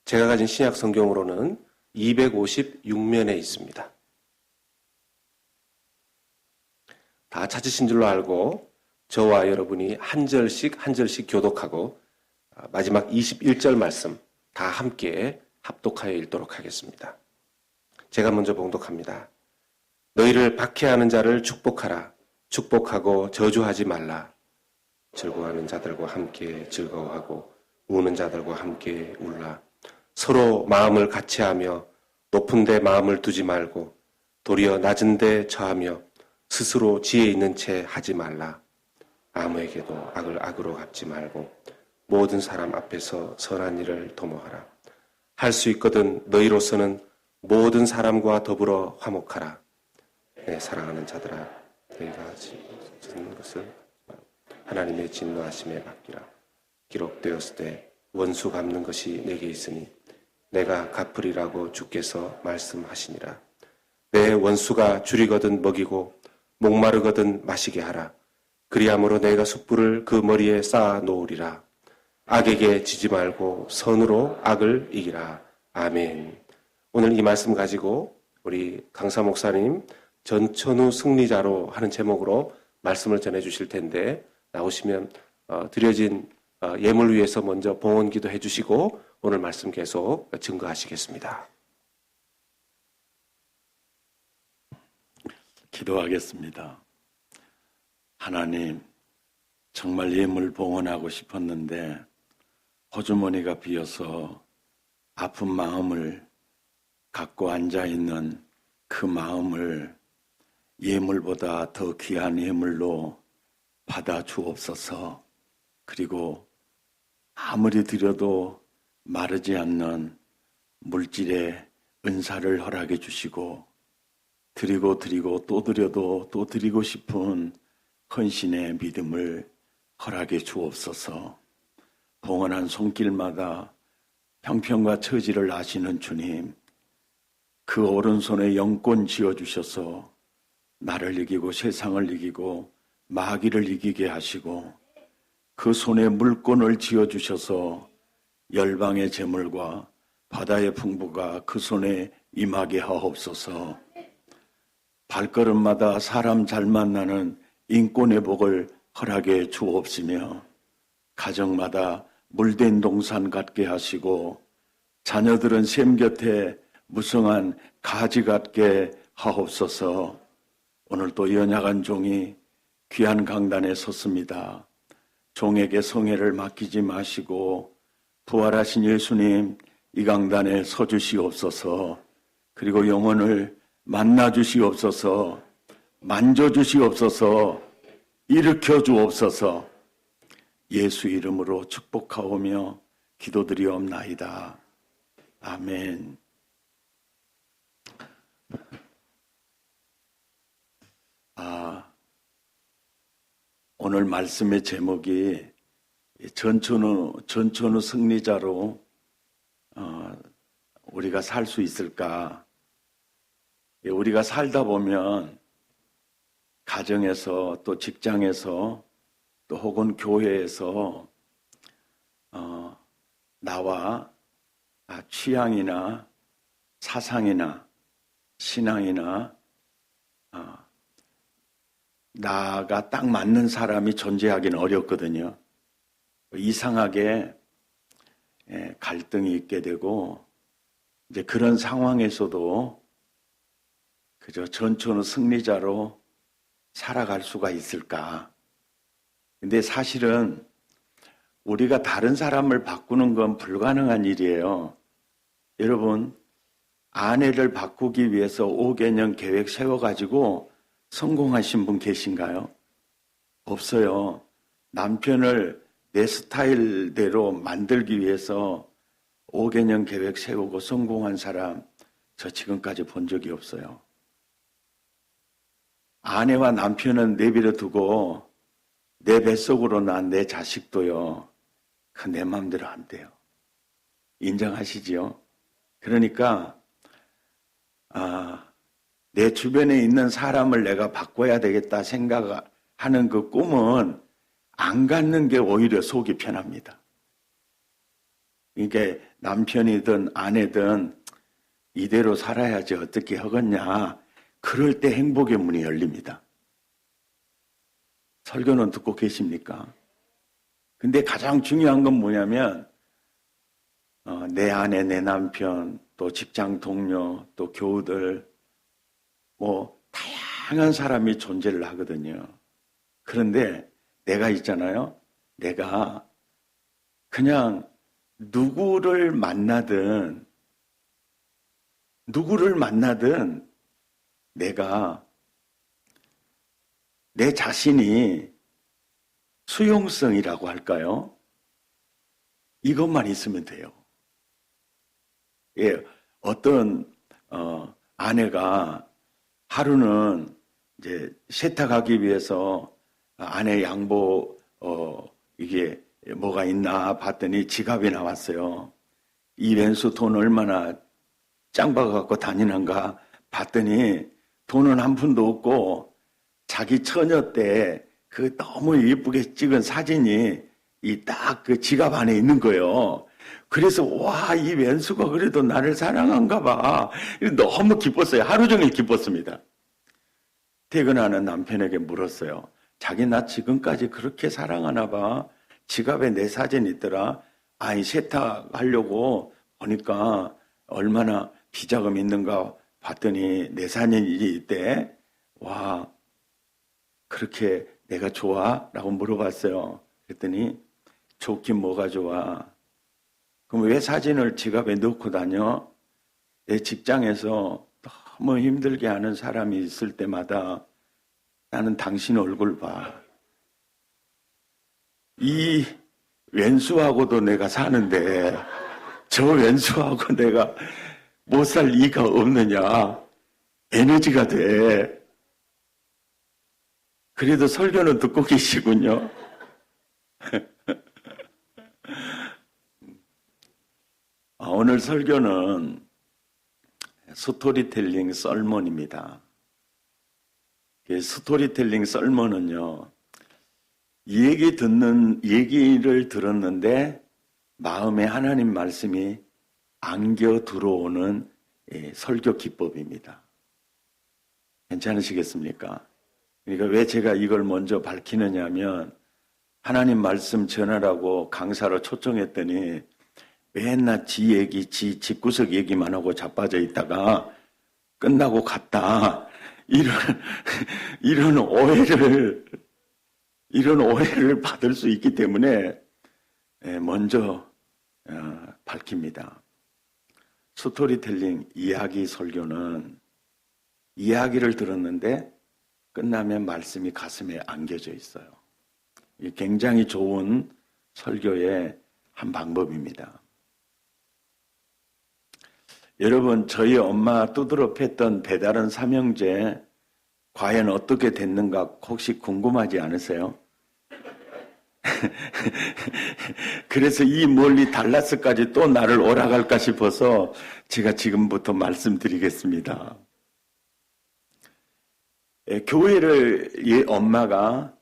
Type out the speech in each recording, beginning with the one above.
제가 가진 신약 성경으로는 256면에 있습니다. 다 찾으신 줄로 알고 저와 여러분이 한 절씩 교독하고 마지막 21절 말씀 다 함께 합독하여 읽도록 하겠습니다. 제가 먼저 봉독합니다. 너희를 박해하는 자를 축복하라. 축복하고 저주하지 말라. 즐거워하는 자들과 함께 즐거워하고 우는 자들과 함께 울라. 서로 마음을 같이하며 높은 데 마음을 두지 말고 도리어 낮은 데 처하며 스스로 지혜 있는 채 하지 말라. 아무에게도 악을 악으로 갚지 말고 모든 사람 앞에서 선한 일을 도모하라. 할 수 있거든 너희로서는 모든 사람과 더불어 화목하라. 내 사랑하는 자들아, 너희가 짓는 것을 하나님의 진노하심에 맡기라. 기록되었을 때 원수 갚는 것이 내게 있으니 내가 갚으리라고 주께서 말씀하시니라. 내 원수가 줄이거든 먹이고 목마르거든 마시게 하라. 그리함으로 내가 숯불을 그 머리에 쌓아 놓으리라. 악에게 지지 말고 선으로 악을 이기라. 아멘. 오늘 이 말씀 가지고 우리 강사 목사님 전천후 승리자로 하는 제목으로 말씀을 전해주실 텐데 나오시면 드려진 예물 위해서 먼저 봉헌기도 해주시고 오늘 말씀 계속 증거하시겠습니다. 기도하겠습니다. 하나님, 정말 예물 봉헌하고 싶었는데 호주머니가 비어서 아픈 마음을 갖고 앉아있는 그 마음을 예물보다 더 귀한 예물로 받아 주옵소서. 그리고 아무리 드려도 마르지 않는 물질의 은사를 허락해 주시고 드리고 또 드려도 또 드리고 싶은 헌신의 믿음을 허락해 주옵소서. 봉헌한 손길마다 형편과 처지를 아시는 주님, 그 오른손에 영권 지어주셔서 나를 이기고 세상을 이기고 마귀를 이기게 하시고 그 손에 물권을 지어주셔서 열방의 재물과 바다의 풍부가 그 손에 임하게 하옵소서. 발걸음마다 사람 잘 만나는 인권의 복을 허락해 주옵시며 가정마다 물된 동산 같게 하시고 자녀들은 샘 곁에 무성한 가지 같게 하옵소서. 오늘 또 연약한 종이 귀한 강단에 섰습니다. 종에게 성회를 맡기지 마시고 부활하신 예수님 이 강단에 서주시옵소서. 그리고 영혼을 만나주시옵소서. 만져주시옵소서. 일으켜 주옵소서. 예수 이름으로 축복하오며 기도드리옵나이다. 아멘. 오늘 말씀의 제목이 전천후 승리자로 우리가 살 수 있을까? 우리가 살다 보면 가정에서 또 직장에서 또 혹은 교회에서 나와 취향이나 사상이나 신앙이나 나가 딱 맞는 사람이 존재하기는 어렵거든요. 이상하게 갈등이 있게 되고 이제 그런 상황에서도 그저 전천후 승리자로 살아갈 수가 있을까? 근데 사실은 우리가 다른 사람을 바꾸는 건 불가능한 일이에요. 여러분, 아내를 바꾸기 위해서 5개년 계획 세워가지고 성공하신 분 계신가요? 없어요. 남편을 내 스타일대로 만들기 위해서 5개년 계획 세우고 성공한 사람 저 지금까지 본 적이 없어요. 아내와 남편은 내버려 두고 내 뱃속으로 난 내 자식도요. 그 내 마음대로 안 돼요. 인정하시지요? 그러니까 내 주변에 있는 사람을 내가 바꿔야 되겠다 생각하는 그 꿈은 안 갖는 게 오히려 속이 편합니다. 이게 남편이든 아내든 이대로 살아야지 어떻게 하겠냐. 그럴 때 행복의 문이 열립니다. 설교는 듣고 계십니까? 근데 가장 중요한 건 뭐냐면 내 아내, 내 남편, 또 직장 동료, 또 교우들 뭐 다양한 사람이 존재를 하거든요. 그런데 내가 있잖아요. 내가 그냥 누구를 만나든 내가 내 자신이 수용성이라고 할까요? 이것만 있으면 돼요. 예, 어떤 아내가 하루는 이제 세탁하기 위해서 아내 양복 이게 뭐가 있나 봤더니 지갑이 나왔어요. 이 왼수 돈 얼마나 짱박아 갖고 다니는가 봤더니 돈은 한 푼도 없고 자기 처녀 때 그 너무 예쁘게 찍은 사진이 이 딱 그 지갑 안에 있는 거예요. 그래서 와, 이 왼수가 그래도 나를 사랑한가 봐. 너무 기뻤어요. 하루 종일 기뻤습니다. 퇴근하는 남편에게 물었어요. 자기 나 지금까지 그렇게 사랑하나 봐. 지갑에 내 사진 있더라. 아이 세탁하려고 보니까 얼마나 비자금 있는가 봤더니 내 사진이 있대. 와, 그렇게 내가 좋아? 라고 물어봤어요. 그랬더니 좋긴 뭐가 좋아? 그럼 왜 사진을 지갑에 넣고 다녀? 내 직장에서 너무 힘들게 하는 사람이 있을 때마다 나는 당신 얼굴 봐. 이 왼수하고도 내가 사는데 저 왼수하고 내가 못 살 이가 없느냐. 에너지가 돼. 그래도 설교는 듣고 계시군요. 오늘 설교는 스토리텔링 썰문입니다. 스토리텔링 썰문은요, 얘기를 들었는데 마음에 하나님 말씀이 안겨 들어오는 설교 기법입니다. 괜찮으시겠습니까? 그러니까 왜 제가 이걸 먼저 밝히느냐 하면 하나님 말씀 전하라고 강사로 초청했더니 맨날 지 얘기, 지 집구석 얘기만 하고 자빠져 있다가 끝나고 갔다. 이런 오해를 받을 수 있기 때문에 먼저 밝힙니다. 스토리텔링 이야기 설교는 이야기를 들었는데 끝나면 말씀이 가슴에 안겨져 있어요. 굉장히 좋은 설교의 한 방법입니다. 여러분, 저희 엄마 두드러 팼던 배달은 삼형제 과연 어떻게 됐는가 혹시 궁금하지 않으세요? 그래서 이 멀리 달라스까지 또 나를 오라갈까 싶어서 제가 지금부터 말씀드리겠습니다. 교회를 엄마가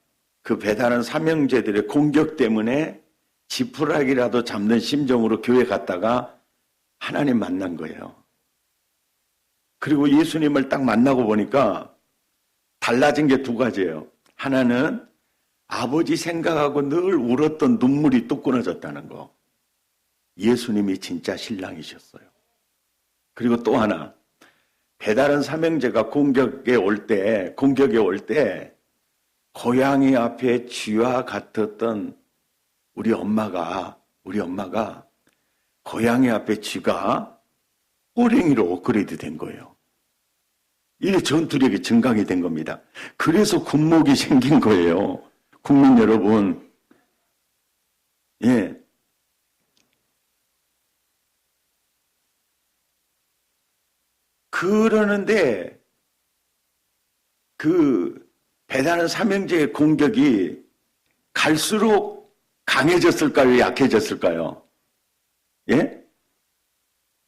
그 배달한 삼형제들의 공격 때문에 지푸라기라도 잡는 심정으로 교회 갔다가 하나님 만난 거예요. 그리고 예수님을 딱 만나고 보니까 달라진 게 두 가지예요. 하나는 아버지 생각하고 늘 울었던 눈물이 뚝 끊어졌다는 거. 예수님이 진짜 신랑이셨어요. 그리고 또 하나, 배다른 삼형제가 공격에 올 때 고양이 앞에 쥐와 같았던 우리 엄마가 고양이 앞에 쥐가 호랭이로 업그레이드 된 거예요. 이게 전투력이 증강이 된 겁니다. 그래서 군목이 생긴 거예요. 국민 여러분. 예. 그러는데 그 배다른 삼형제의 공격이 갈수록 강해졌을까요? 약해졌을까요? 예?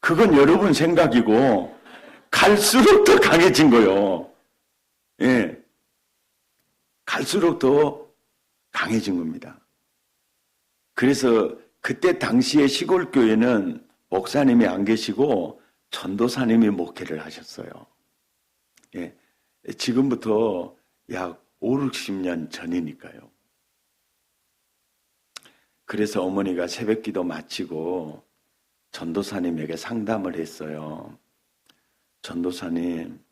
그건 여러분 생각이고 갈수록 더 강해진 거예요. 예. 갈수록 더 강해진 겁니다. 그래서 그때 당시에 시골 교회는 목사님이 안 계시고 전도사님이 목회를 하셨어요. 예, 지금부터 약 5, 60년 전이니까요. 그래서 어머니가 새벽기도 마치고 전도사님에게 상담을 했어요. 전도사님,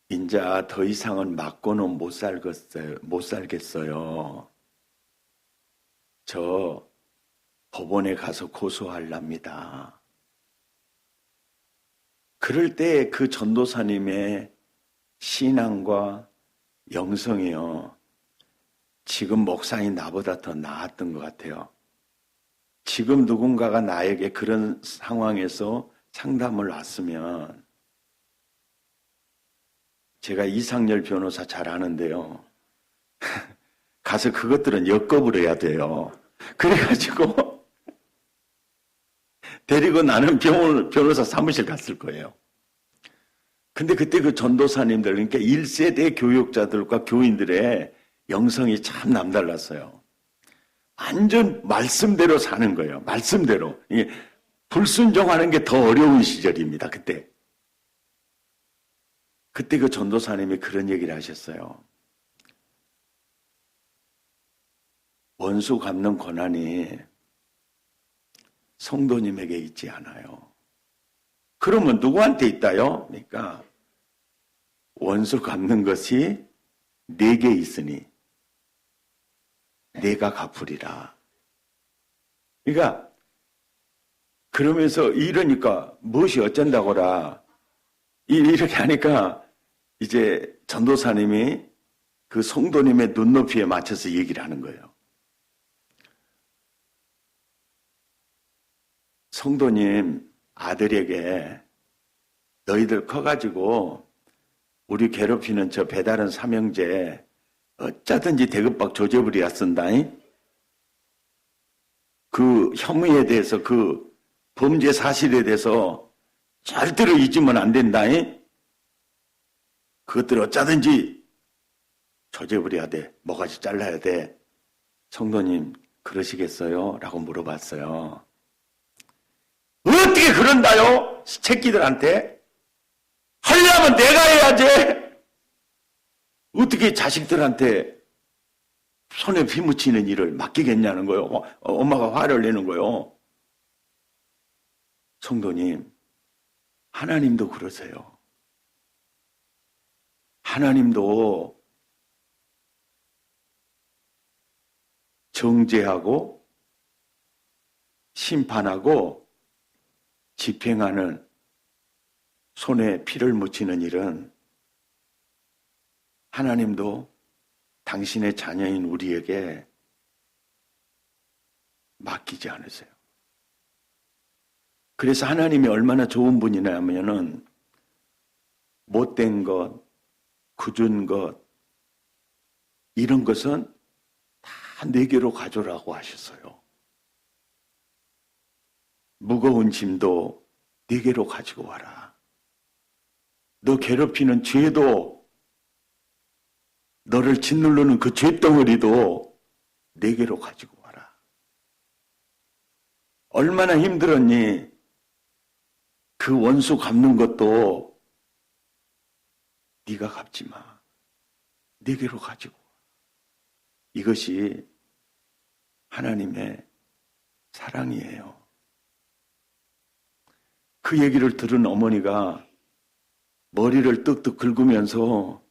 인자 더 이상은 맞고는 못 살겠어요. 저 법원에 가서 고소하랍니다. 그럴 때 그 전도사님의 신앙과 영성이요, 지금 목사인 나보다 더 나았던 것 같아요. 지금 누군가가 나에게 그런 상황에서 상담을 왔으면, 제가 이상열 변호사 잘 아는데요. 가서 그것들은 역겁을 해야 돼요. 그래가지고 데리고 나는 변호사 사무실 갔을 거예요. 근데 그때 그 전도사님들, 그러니까 1세대 교육자들과 교인들의 영성이 참 남달랐어요. 완전 말씀대로 사는 거예요. 말씀대로. 이게 불순종하는 게 더 어려운 시절입니다. 그때 그 전도사님이 그런 얘기를 하셨어요. 원수 갚는 권한이 성도님에게 있지 않아요. 그러면 누구한테 있다요? 그러니까 원수 갚는 것이 내게 있으니 내가 갚으리라. 그러니까 그러면서 이러니까 무엇이 어쩐다고라 이렇게 하니까 이제 전도사님이 그 성도님의 눈높이에 맞춰서 얘기를 하는 거예요. 성도님 아들에게 너희들 커가지고 우리 괴롭히는 저 배다른 삼형제 어쩌든지 대급박 조져버려야 쓴다잉? 그 혐의에 대해서, 그 범죄 사실에 대해서 절대로 잊으면 안 된다잉? 그것들 어쩌든지 조져버려야 돼. 모가지 잘라야 돼. 성도님 그러시겠어요? 라고 물어봤어요. 어떻게 그런다요? 새끼들한테? 하려면 내가 해야지. 어떻게 자식들한테 손에 피 묻히는 일을 맡기겠냐는 거예요. 엄마가 화를 내는 거예요. 성도님, 하나님도 그러세요. 하나님도 정죄하고 심판하고 집행하는, 손에 피를 묻히는 일은 하나님도 당신의 자녀인 우리에게 맡기지 않으세요. 그래서 하나님이 얼마나 좋은 분이냐면은 못된 것, 굳은 것, 이런 것은 다 내게로 가져라고 하셨어요. 무거운 짐도 내게로 가지고 와라. 너 괴롭히는 죄도, 너를 짓누르는 그 죄덩어리도 내게로 가지고 와라. 얼마나 힘들었니? 그 원수 갚는 것도 네가 갚지 마. 내게로 가지고 와. 이것이 하나님의 사랑이에요. 그 얘기를 들은 어머니가 머리를 뜩뜩 긁으면서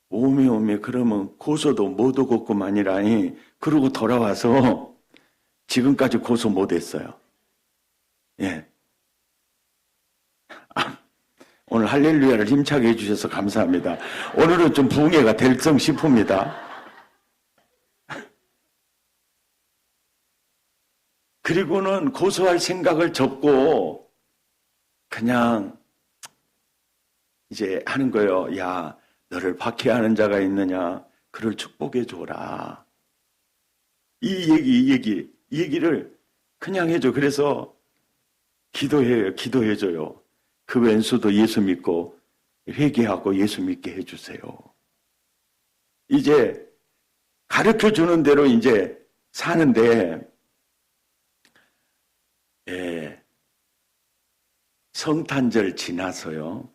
오메 그러면 고소도 못 오겠구만이라니, 그러고 돌아와서 지금까지 고소 못했어요. 예. 오늘 할렐루야를 힘차게 해주셔서 감사합니다. 오늘은 좀 부흥회가 될성 싶습니다. 그리고는 고소할 생각을 접고 그냥 이제 하는 거예요. 야, 너를 박해하는 자가 있느냐? 그를 축복해 줘라. 이 얘기를 그냥 해줘. 그래서 기도해줘요. 그 왼수도 예수 믿고 회개하고 예수 믿게 해주세요. 이제 가르쳐 주는 대로 이제 사는데, 성탄절 지나서요.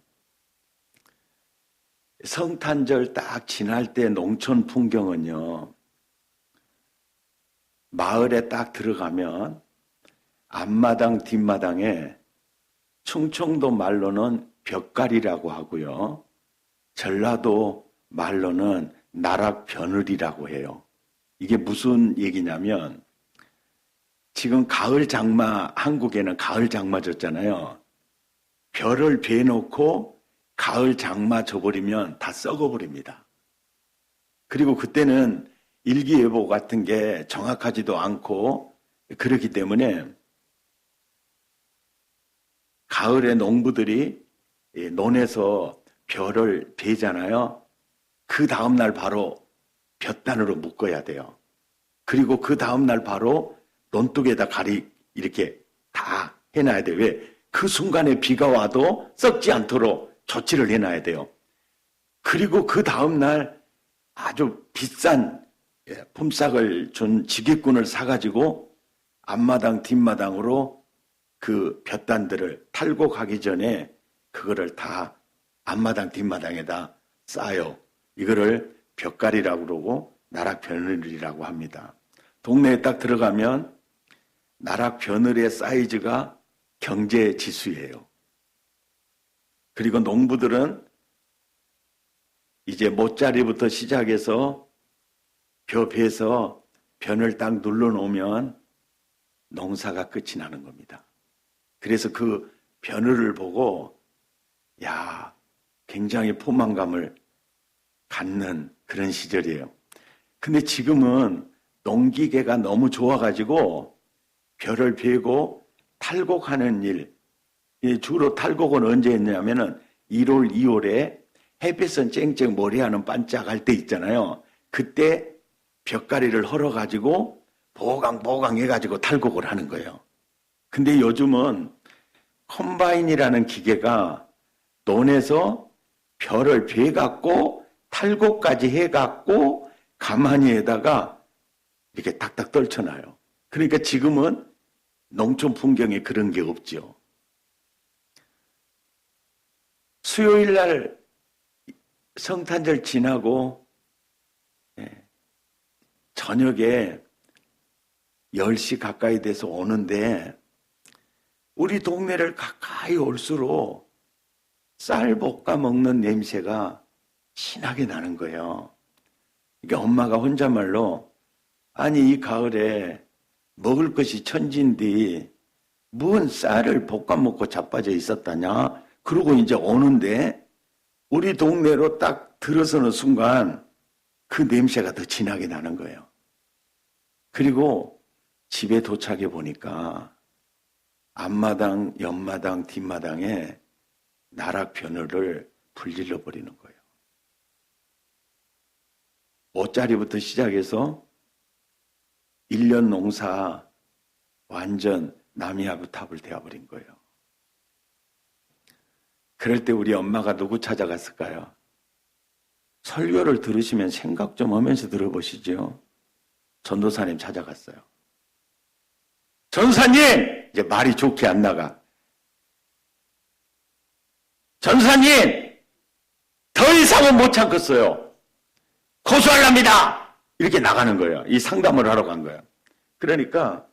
성탄절 딱 지날 때 농촌 풍경은요. 마을에 딱 들어가면 앞마당 뒷마당에 충청도 말로는 벽갈이라고 하고요. 전라도 말로는 나락벼늘이라고 해요. 이게 무슨 얘기냐면 지금 가을 장마, 한국에는 가을 장마 졌잖아요. 벼를 베놓고 가을 장마 져버리면 다 썩어버립니다. 그리고 그때는 일기예보 같은 게 정확하지도 않고 그렇기 때문에 가을에 농부들이 논에서 벼를 베잖아요. 그 다음날 바로 볕단으로 묶어야 돼요. 그리고 그 다음날 바로 논둑에다 이렇게 다 해놔야 돼요. 왜? 그 순간에 비가 와도 썩지 않도록 조치를 해놔야 돼요. 그리고 그 다음날 아주 비싼 품삯을 준 지게꾼을 사가지고 앞마당 뒷마당으로 그 볕단들을 탈고 가기 전에 그거를 다 앞마당 뒷마당에다 쌓아요. 이거를 벽갈이라고 그러고 나락벼늘이라고 합니다. 동네에 딱 들어가면 나락벼늘의 사이즈가 경제지수예요. 그리고 농부들은 이제 모짜리부터 시작해서 벼 베서 벼를 딱 눌러놓으면 농사가 끝이 나는 겁니다. 그래서 그 벼늘을 보고 야, 굉장히 포만감을 갖는 그런 시절이에요. 근데 지금은 농기계가 너무 좋아가지고 벼를 베고 탈곡하는 일, 주로 탈곡은 언제 했냐면은 1월, 2월에 햇빛은 쨍쨍 모래하는 반짝할 때 있잖아요. 그때 벽가리를 헐어가지고 보강 해가지고 탈곡을 하는 거예요. 근데 요즘은 컴바인이라는 기계가 논에서 벼를 베갖고 탈곡까지 해갖고 가마니에다가 이렇게 탁탁 떨쳐놔요. 그러니까 지금은 농촌 풍경에 그런 게 없죠. 수요일 날 성탄절 지나고 저녁에 10시 가까이 돼서 오는데 우리 동네를 가까이 올수록 쌀 볶아 먹는 냄새가 진하게 나는 거예요. 그러니까 엄마가 혼잣말로 아니 이 가을에 먹을 것이 천지인데 뭔 쌀을 볶아 먹고 자빠져 있었다냐? 그러고 이제 오는데 우리 동네로 딱 들어서는 순간 그 냄새가 더 진하게 나는 거예요. 그리고 집에 도착해 보니까 앞마당, 옆마당, 뒷마당에 나락벼늘을 불질러 버리는 거예요. 옷자리부터 시작해서 1년 농사 완전 나미아부탑을 되어버린 거예요. 그럴 때 우리 엄마가 누구 찾아갔을까요? 설교를 들으시면 생각 좀 하면서 들어보시죠. 전도사님 찾아갔어요. 전사님! 이제 말이 좋게 안 나가. 전사님! 더 이상은 못 참겠어요. 고소하랍니다! 이렇게 나가는 거예요. 이 상담을 하러 간 거예요. 그러니까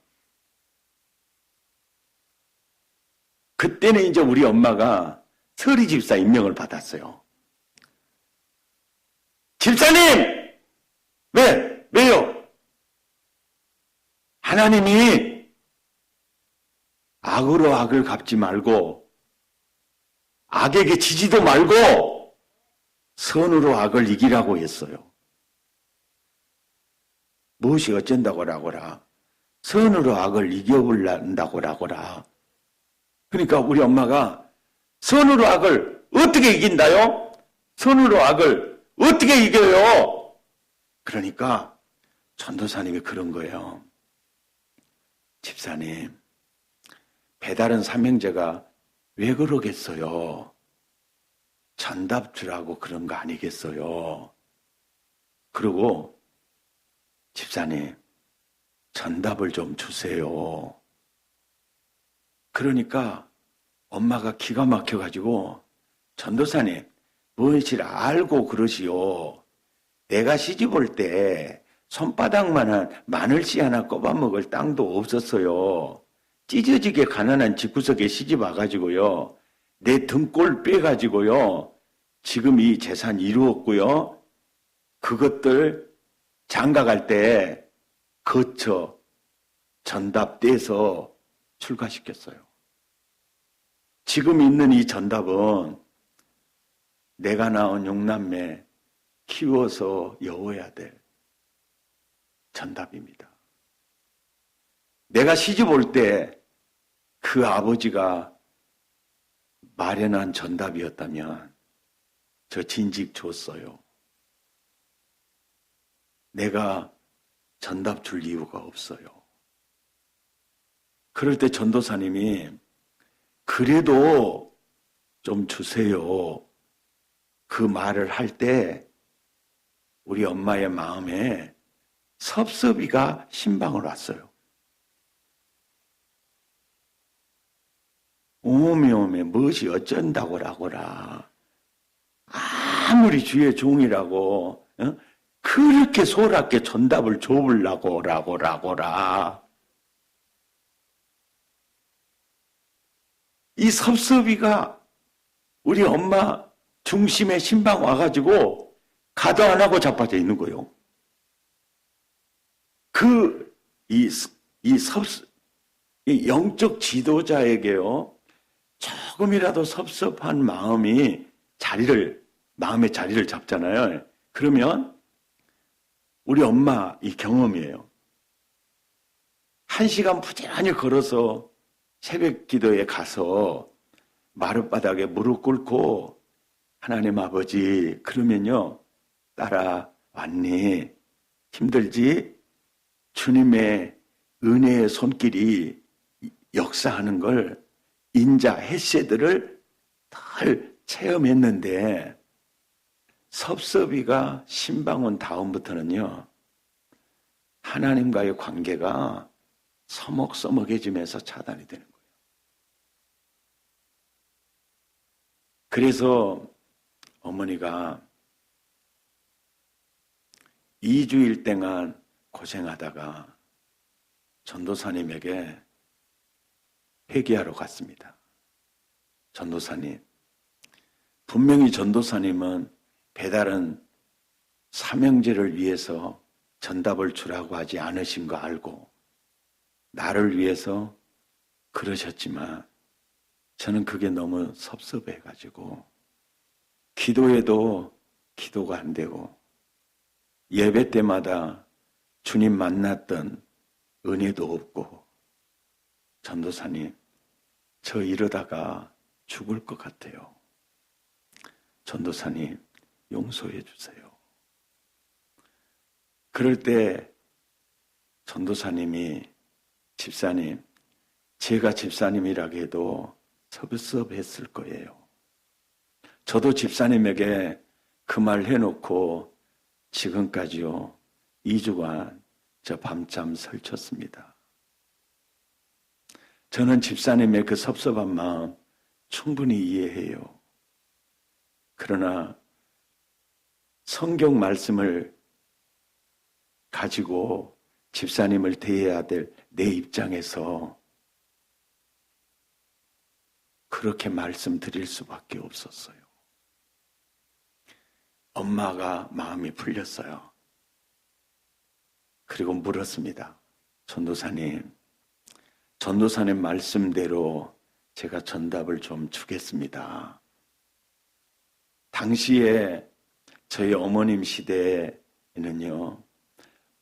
그때는 이제 우리 엄마가 서리 집사 임명을 받았어요. 집사님! 왜요? 하나님이 악으로 악을 갚지 말고 악에게 지지도 말고 선으로 악을 이기라고 했어요. 무엇이 어쩐다고라고라. 선으로 악을 이겨버린다고라고라. 그러니까 우리 엄마가 선으로 악을 어떻게 이긴다요? 선으로 악을 어떻게 이겨요? 그러니까 전도사님이 그런 거예요. 집사님, 배다른 삼형제가 왜 그러겠어요? 전답 주라고 그런 거 아니겠어요? 그리고 집사님, 전답을 좀 주세요. 그러니까 엄마가 기가 막혀가지고 전도사님 무엇을 알고 그러시오. 내가 시집 올 때 손바닥만한 마늘씨 하나 꼽아먹을 땅도 없었어요. 찢어지게 가난한 집구석에 시집 와가지고요. 내 등골 빼가지고요. 지금 이 재산 이루었고요. 그것들 장가갈 때 거쳐 전답 떼서 출가시켰어요. 지금 있는 이 전답은 내가 낳은 육남매 키워서 여워야 될 전답입니다. 내가 시집 올 때 그 아버지가 마련한 전답이었다면 저 진직 줬어요. 내가 전답 줄 이유가 없어요. 그럴 때 전도사님이 그래도 좀 주세요. 그 말을 할 때 우리 엄마의 마음에 섭섭이가 신방을 왔어요. 오메 무엇이 어쩐다고라고라. 아무리 주의 종이라고 그렇게 소홀하게 전답을 줘보려고라고라. 이 섭섭이가 우리 엄마 중심에 신방 와가지고 가도 안 하고 자빠져 있는 거예요. 이 영적 지도자에게요, 조금이라도 섭섭한 마음의 자리를 잡잖아요. 그러면 우리 엄마 이 경험이에요. 1시간 부지런히 걸어서 새벽 기도에 가서 마룻바닥에 무릎 꿇고 하나님 아버지, 그러면요, 딸아 왔니? 힘들지? 주님의 은혜의 손길이 역사하는 걸 인자 헤세드를 덜 체험했는데 섭섭이가 신방 온 다음부터는요, 하나님과의 관계가 서먹서먹해지면서 차단이 되는 거예요. 그래서 어머니가 2주일 동안 고생하다가 전도사님에게 회개하러 갔습니다. 전도사님, 분명히 전도사님은 배다른 사명제를 위해서 전답을 주라고 하지 않으신 거 알고 나를 위해서 그러셨지만 저는 그게 너무 섭섭해가지고 기도해도 기도가 안 되고 예배 때마다 주님 만났던 은혜도 없고 전도사님, 저 이러다가 죽을 것 같아요. 전도사님, 용서해 주세요. 그럴 때 전도사님이 집사님, 제가 집사님이라고 해도 섭섭했을 거예요. 저도 집사님에게 그 말 해놓고 지금까지요 2주간 저 밤잠 설쳤습니다. 저는 집사님의 그 섭섭한 마음 충분히 이해해요. 그러나 성경 말씀을 가지고 집사님을 대해야 될 내 입장에서 그렇게 말씀드릴 수밖에 없었어요. 엄마가 마음이 풀렸어요. 그리고 물었습니다. 전도사님 말씀대로 제가 전답을 좀 주겠습니다. 당시에 저희 어머님 시대에는요,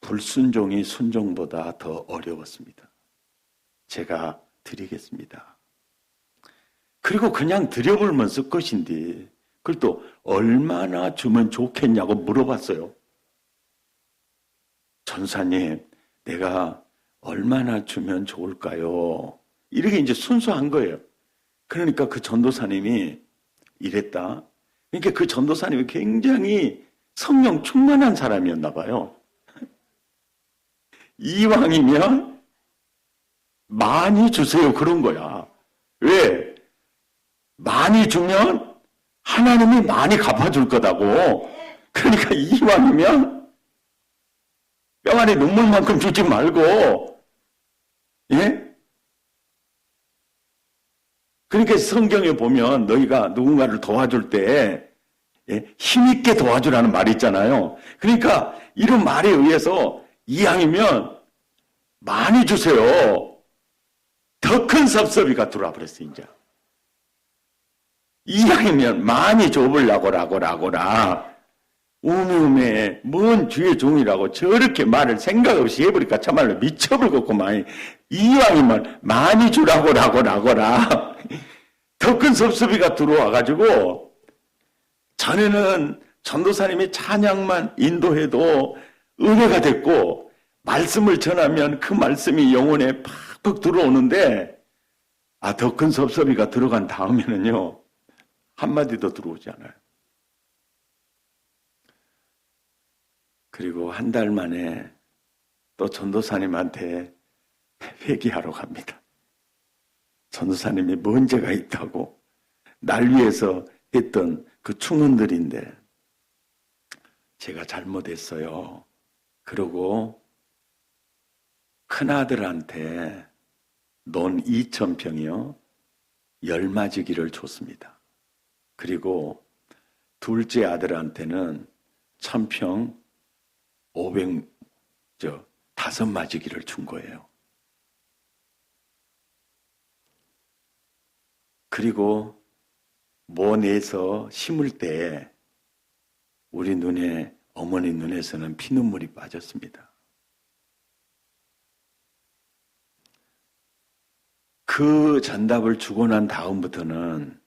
불순종이 순종보다 더 어려웠습니다. 제가 드리겠습니다. 그리고 그냥 드려보면 쓸 것인데 그걸 또 얼마나 주면 좋겠냐고 물어봤어요. 전사님, 내가 얼마나 주면 좋을까요? 이렇게 이제 순수한 거예요. 그러니까 그 전도사님이 이랬다. 그러니까 그 전도사님이 굉장히 성령 충만한 사람이었나 봐요. 이왕이면 많이 주세요. 그런 거야. 왜? 많이 주면 하나님이 많이 갚아줄 거다고. 그러니까 이왕이면 뼈아래 눈물만큼 주지 말고, 예? 그러니까 성경에 보면 너희가 누군가를 도와줄 때 힘있게 도와주라는 말이 있잖아요. 그러니까 이런 말에 의해서 이왕이면 많이 주세요. 더 큰 섭섭이가 들어와 버렸어, 이제. 이왕이면 많이 줘보려고라고라. 우매우매 뭔 주의 종이라고 저렇게 말을 생각 없이 해버리니까 참말로 미쳐버렸구만. 이왕이면 많이 주라고라고라. 더 큰 섭섭이가 들어와가지고 전에는 전도사님이 찬양만 인도해도 은혜가 됐고 말씀을 전하면 그 말씀이 영혼에 팍팍 들어오는데 더 큰 섭섭이가 들어간 다음에는요 한마디도 들어오지 않아요. 그리고 한 달 만에 또 전도사님한테 회개하러 갑니다. 전도사님이 뭔 죄가 있다고 날 위해서 했던 그 충언들인데 제가 잘못했어요. 그러고 큰아들한테 논 2,000평이요 10맞이기를 줬습니다. 그리고 둘째 아들한테는 1,000평 5맞이기를 준 거예요. 그리고 모내서 심을 때 우리 눈에, 어머니 눈에서는 피눈물이 빠졌습니다. 그 전답을 주고 난 다음부터는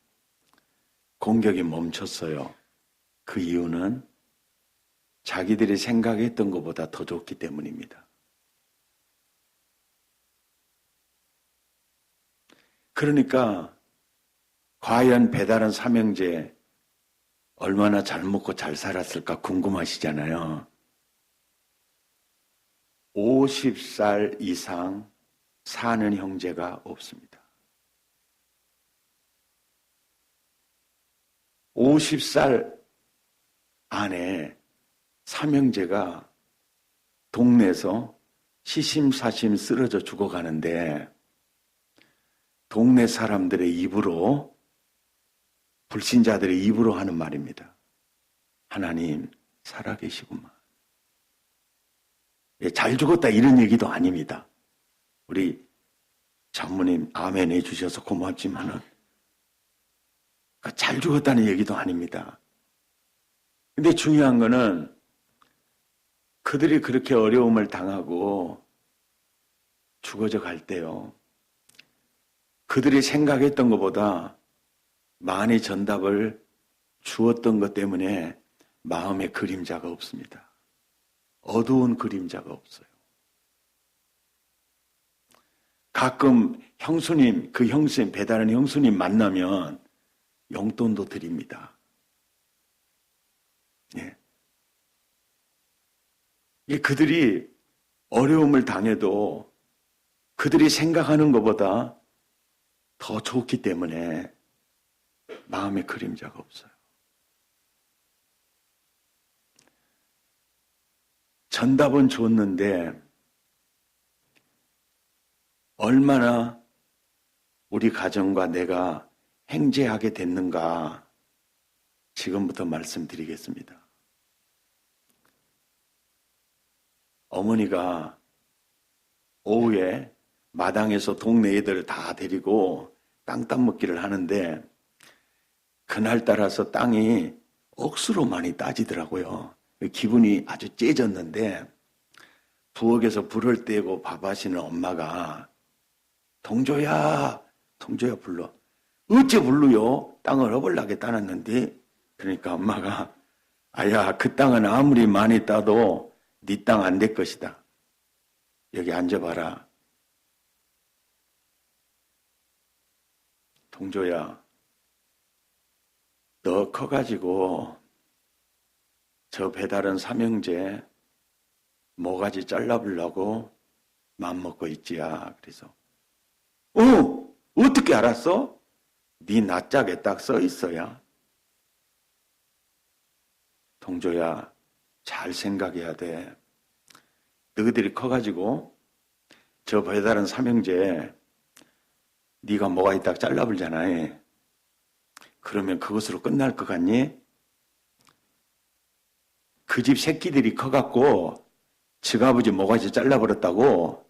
공격이 멈췄어요. 그 이유는 자기들이 생각했던 것보다 더 좋기 때문입니다. 그러니까 과연 배달은 삼형제 얼마나 잘 먹고 잘 살았을까 궁금하시잖아요. 50살 이상 사는 형제가 없습니다. 50살 안에 삼형제가 동네에서 시심사심 쓰러져 죽어가는데 동네 사람들의 입으로 불신자들의 입으로 하는 말입니다. 하나님 살아계시구만. 잘 죽었다 이런 얘기도 아닙니다. 우리 장모님 아멘 해주셔서 고맙지만은 잘 죽었다는 얘기도 아닙니다. 근데 중요한 거는 그들이 그렇게 어려움을 당하고 죽어져 갈 때요. 그들이 생각했던 것보다 많이 전답을 주었던 것 때문에 마음에 그림자가 없습니다. 어두운 그림자가 없어요. 가끔 형수님, 그 형수님, 배달하는 형수님 만나면 용돈도 드립니다. 예. 그들이 어려움을 당해도 그들이 생각하는 것보다 더 좋기 때문에 마음에 그림자가 없어요. 전답은 줬는데 얼마나 우리 가정과 내가 행제하게 됐는가 지금부터 말씀드리겠습니다. 어머니가 오후에 마당에서 동네 애들을 다 데리고 땅 따먹기를 하는데 그날따라서 땅이 억수로 많이 따지더라고요. 기분이 아주 째졌는데 부엌에서 불을 떼고 밥하시는 엄마가 동조야 불러. 어째 불러요? 땅을 얻으려고 따놨는데. 그러니까 엄마가 아야 그 땅은 아무리 많이 따도 네 땅 안 될 것이다. 여기 앉아봐라. 동조야 너 커가지고 저 배달은 삼형제 모가지 잘라보려고 맘먹고 있지야. 그래서 어떻게 알았어? 네 낯짝에 딱 써 있어야. 동조야, 잘 생각해야 돼. 너희들이 커가지고 저 배달은 삼형제 네가 뭐가 있다가 잘라버리잖아. 그러면 그것으로 끝날 것 같니? 그 집 새끼들이 커갖고 지아버지 모가지 잘라버렸다고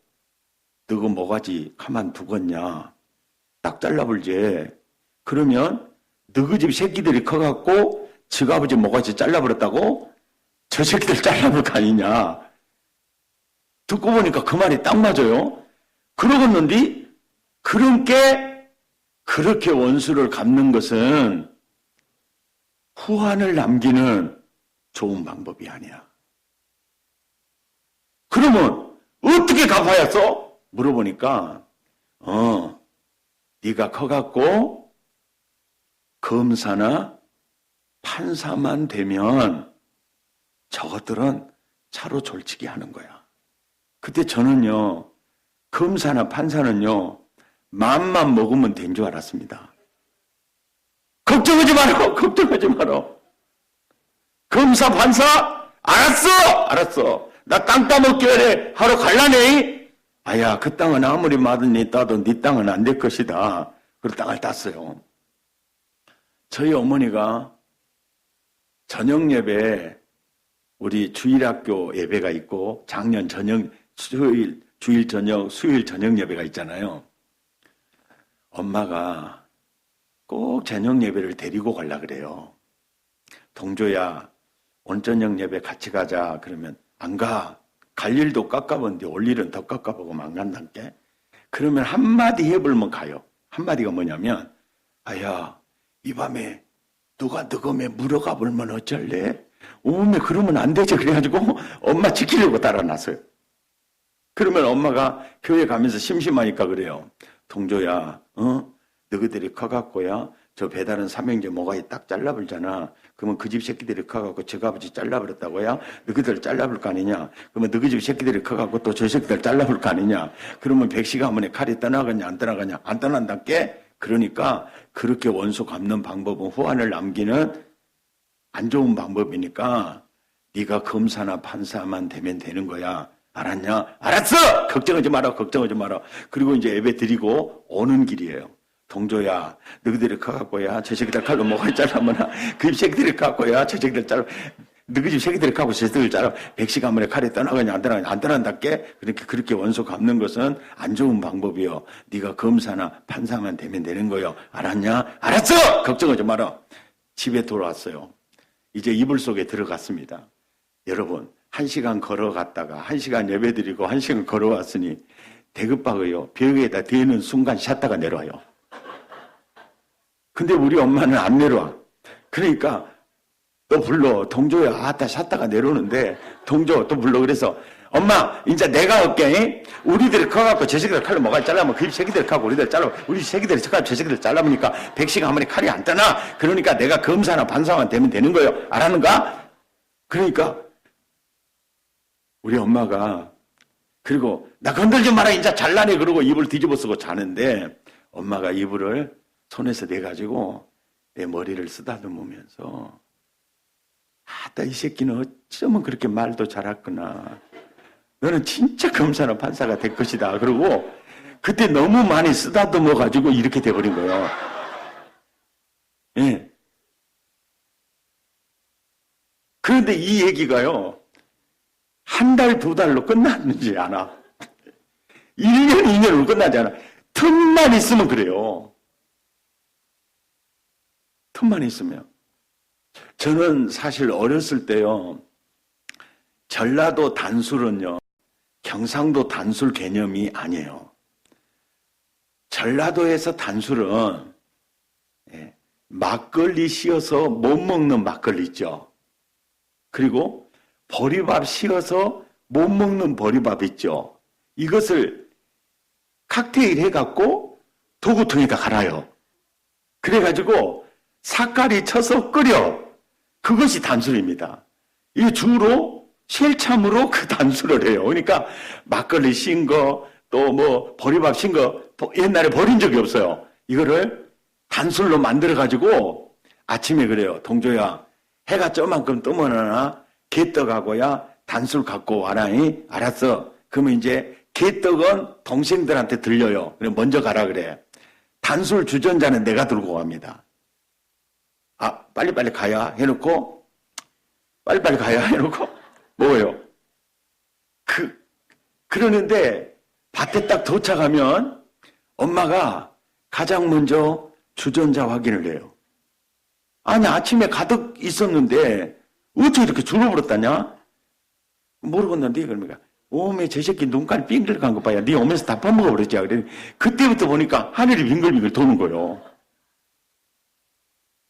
너그 모가지 가만 두겠냐? 딱 잘라버리지. 그러면 너그 집 새끼들이 커갖고 지아버지 모가지 잘라버렸다고 저 새끼들 잘라볼 거 아니냐? 듣고 보니까 그 말이 딱 맞아요. 그러겠는데 그렇게 원수를 갚는 것은 후환을 남기는 좋은 방법이 아니야. 그러면 어떻게 갚아야겠어? 물어보니까 네가 커갖고 검사나 판사만 되면 저것들은 차로 졸지게 하는 거야. 그때 저는요, 검사나 판사는요, 맘만 먹으면 된 줄 알았습니다. 걱정하지 마라, 걱정하지 마라. 검사, 판사, 알았어. 나 땅 따먹기에 하러 갈라네. 아야, 그 땅은 아무리 마든니 따도 네 땅은 안 될 것이다. 그래서 땅을 땄어요. 저희 어머니가 저녁 예배, 우리 주일학교 예배가 있고 작년 저녁, 주일 저녁, 수요일 저녁 예배가 있잖아요. 엄마가 꼭 저녁 예배를 데리고 가려 그래요. 동조야, 오늘 저녁 예배 같이 가자. 그러면 안 가. 갈 일도 깝깝한데 올 일은 더 깝깝하고 안 간다니까. 그러면 한마디 해보면 가요. 한마디가 뭐냐면, 아야, 이 밤에 누가 너금에 물어가 볼면 어쩔래? 오메 그러면 안 되지. 그래가지고 엄마 지키려고 따라놨어요. 그러면 엄마가 교회 가면서 심심하니까 그래요. 동조야, 너희들이 커갖고야 저 배달은 삼형제 모가지 딱 잘라버리잖아. 그러면 그 집 새끼들이 커갖고 저 아버지 잘라버렸다고야? 너희들 잘라볼 거 아니냐? 그러면 너희 집 새끼들이 커갖고 또 저 새끼들 잘라볼 거 아니냐? 그러면 백시가문에 칼이 떠나가냐 안 떠나가냐? 안 떠난다께? 그러니까 그렇게 원수 갚는 방법은 후환을 남기는 안 좋은 방법이니까 네가 검사나 판사만 되면 되는 거야. 알았냐? 알았어! 걱정하지 마라. 그리고 이제 예배 드리고 오는 길이에요. 동조야, 너희들이 커갖고야 저 새끼들 칼로 뭐가 잘라면아 그 집 새끼들이 커갖고야 저 새끼들 잘라 너희 집 새끼들이 커갖고 저 새끼들 잘라 백시가문에 칼이 떠나가냐 안 떠난다께? 그렇게 원수 갚는 것은 안 좋은 방법이요. 네가 검사나 판사만 되면 되는 거요. 알았냐? 알았어! 걱정하지 마라. 집에 돌아왔어요. 이제 이불 속에 들어갔습니다. 여러분, 1시간 걸어갔다가 1시간 예배드리고 1시간 걸어왔으니 대급박어요. 벽에다 대는 순간 샷다가 내려와요. 근데 우리 엄마는 안 내려와. 그러니까 또 불러. 동조야, 아따 샷다가 내려오는데 동조 또 불러. 그래서 엄마 이제 내가 할게. 우리들이 커갖고 저 새끼들 칼로 뭐가 잘라면 그 새끼들 하고 우리들 잘라 우리 새끼들이 저 새끼들 잘라보니까 백시가 아무리 칼이 안 떠나. 그러니까 내가 검사나 판사만 되면 되는 거예요. 알았는가? 그러니까 우리 엄마가 그리고 나 건들지 마라 이제 잘라내 그러고 이불 뒤집어 쓰고 자는데 엄마가 이불을 손에서 내가지고 내 머리를 쓰다듬으면서 아따 이 새끼는 어쩌면 그렇게 말도 잘했구나. 너는 진짜 검사나 판사가 될 것이다. 그러고 그때 너무 많이 쓰다듬어가지고 이렇게 돼버린 거예요. 예. 그런데 이 얘기가요. 한 달, 두 달로 끝났는지 않아. 1년, 2년으로 끝나지 않아. 틈만 있으면 그래요. 틈만 있으면. 저는 사실 어렸을 때요. 전라도 단술은요. 경상도 단술 개념이 아니에요. 전라도에서 단술은 막걸리 씌어서 못 먹는 막걸리 있죠. 그리고 보리밥 씌어서 못 먹는 보리밥 있죠. 이것을 칵테일 해갖고 도구통에다 갈아요. 그래가지고 삿갈이 쳐서 끓여. 그것이 단술입니다. 이 주로 쉘참으로 그 단술을 해요. 그러니까 막걸리 신 거, 또 뭐 보리밥 신 거 옛날에 버린 적이 없어요. 이거를 단술로 만들어가지고 아침에 그래요. 동조야, 해가 저만큼 뜨면은 개떡하고야 단술 갖고 와라니. 알았어. 그러면 이제 개떡은 동생들한테 들려요. 그래 먼저 가라 그래. 단술 주전자는 내가 들고 갑니다. 아, 빨리빨리 가야 해놓고, 빨리빨리 가야 해놓고, 뭐예요? 그러는데, 밭에 딱 도착하면, 엄마가 가장 먼저 주전자 확인을 해요. 아니, 아침에 가득 있었는데, 어떻게 이렇게 줄어버렸다냐? 모르겠는데, 그러니까, 오메, 저 새끼 눈깔 빙글 간 거 봐야. 네 오면서 다 퍼먹어버렸지. 그래. 그때부터 보니까 하늘이 빙글빙글 도는 거요.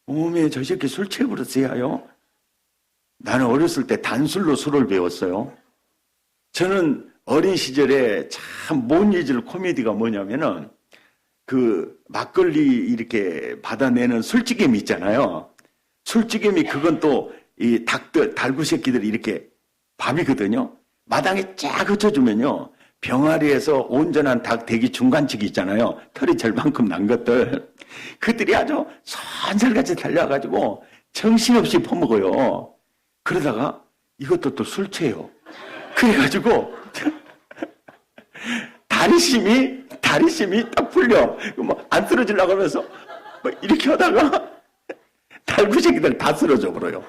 오메, 저 새끼 술 취해버렸어요. 나는 어렸을 때 단술로 술을 배웠어요. 저는 어린 시절에 참 못 잊을 코미디가 뭐냐면은 그 막걸리 이렇게 받아내는 술찌개미 있잖아요. 술찌개미 그건 또 이 닭들, 달구 새끼들이 이렇게 밥이거든요. 마당에 쫙 흩어주면요. 병아리에서 온전한 닭 대기 중간치기 있잖아요. 털이 절만큼 난 것들. 그들이 아주 손살같이 달려가지고 정신없이 퍼먹어요. 그러다가 이것도 또 술 취해요. 그래가지고 다리심이 딱 풀려. 뭐 안 쓰러지려고 하면서 뭐 이렇게 하다가 달구 새끼들 다 쓰러져 버려요.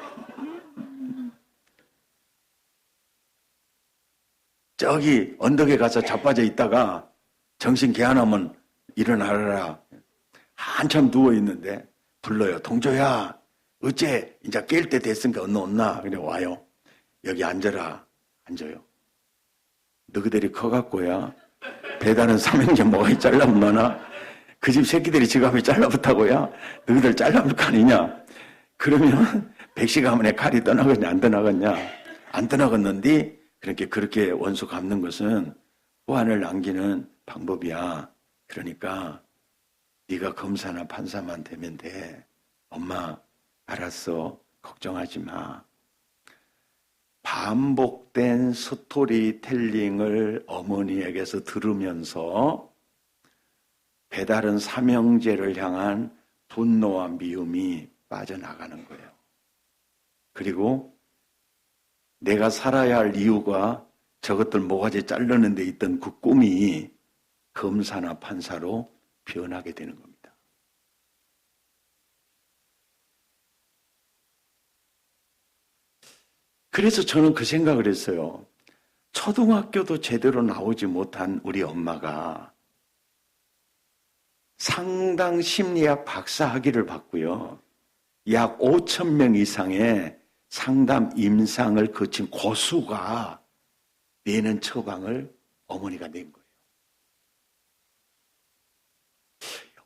저기 언덕에 가서 자빠져 있다가 정신 개안하면 일어나라. 한참 누워 있는데 불러요. 동조야, 어째 이제 깰 때 됐으니까 언너 온나? 그래 와요. 여기 앉아라. 앉아요. 너희들이 커갖고야 배달은 삼형제 뭐가 잘라붙나나? 그 집 새끼들이 지갑에 잘라붙다고야? 너희들 잘라볼 거 아니냐? 그러면 100시 가문에 칼이 떠나겠냐 안 떠나겠냐? 안 떠나겠는데 그렇게 원수 갚는 것은 후환을 남기는 방법이야. 그러니까 네가 검사나 판사만 되면 돼. 엄마 알았어. 걱정하지 마. 반복된 스토리텔링을 어머니에게서 들으면서 배다른 삼형제를 향한 분노와 미움이 빠져나가는 거예요. 그리고 내가 살아야 할 이유가 저것들 모가지 자르는 데 있던 그 꿈이 검사나 판사로 변하게 되는 겁니다. 그래서 저는 그 생각을 했어요. 초등학교도 제대로 나오지 못한 우리 엄마가 상당 심리학 박사 학위를 받고요. 약 5천 명 이상의 상담 임상을 거친 고수가 내는 처방을 어머니가 낸 거예요.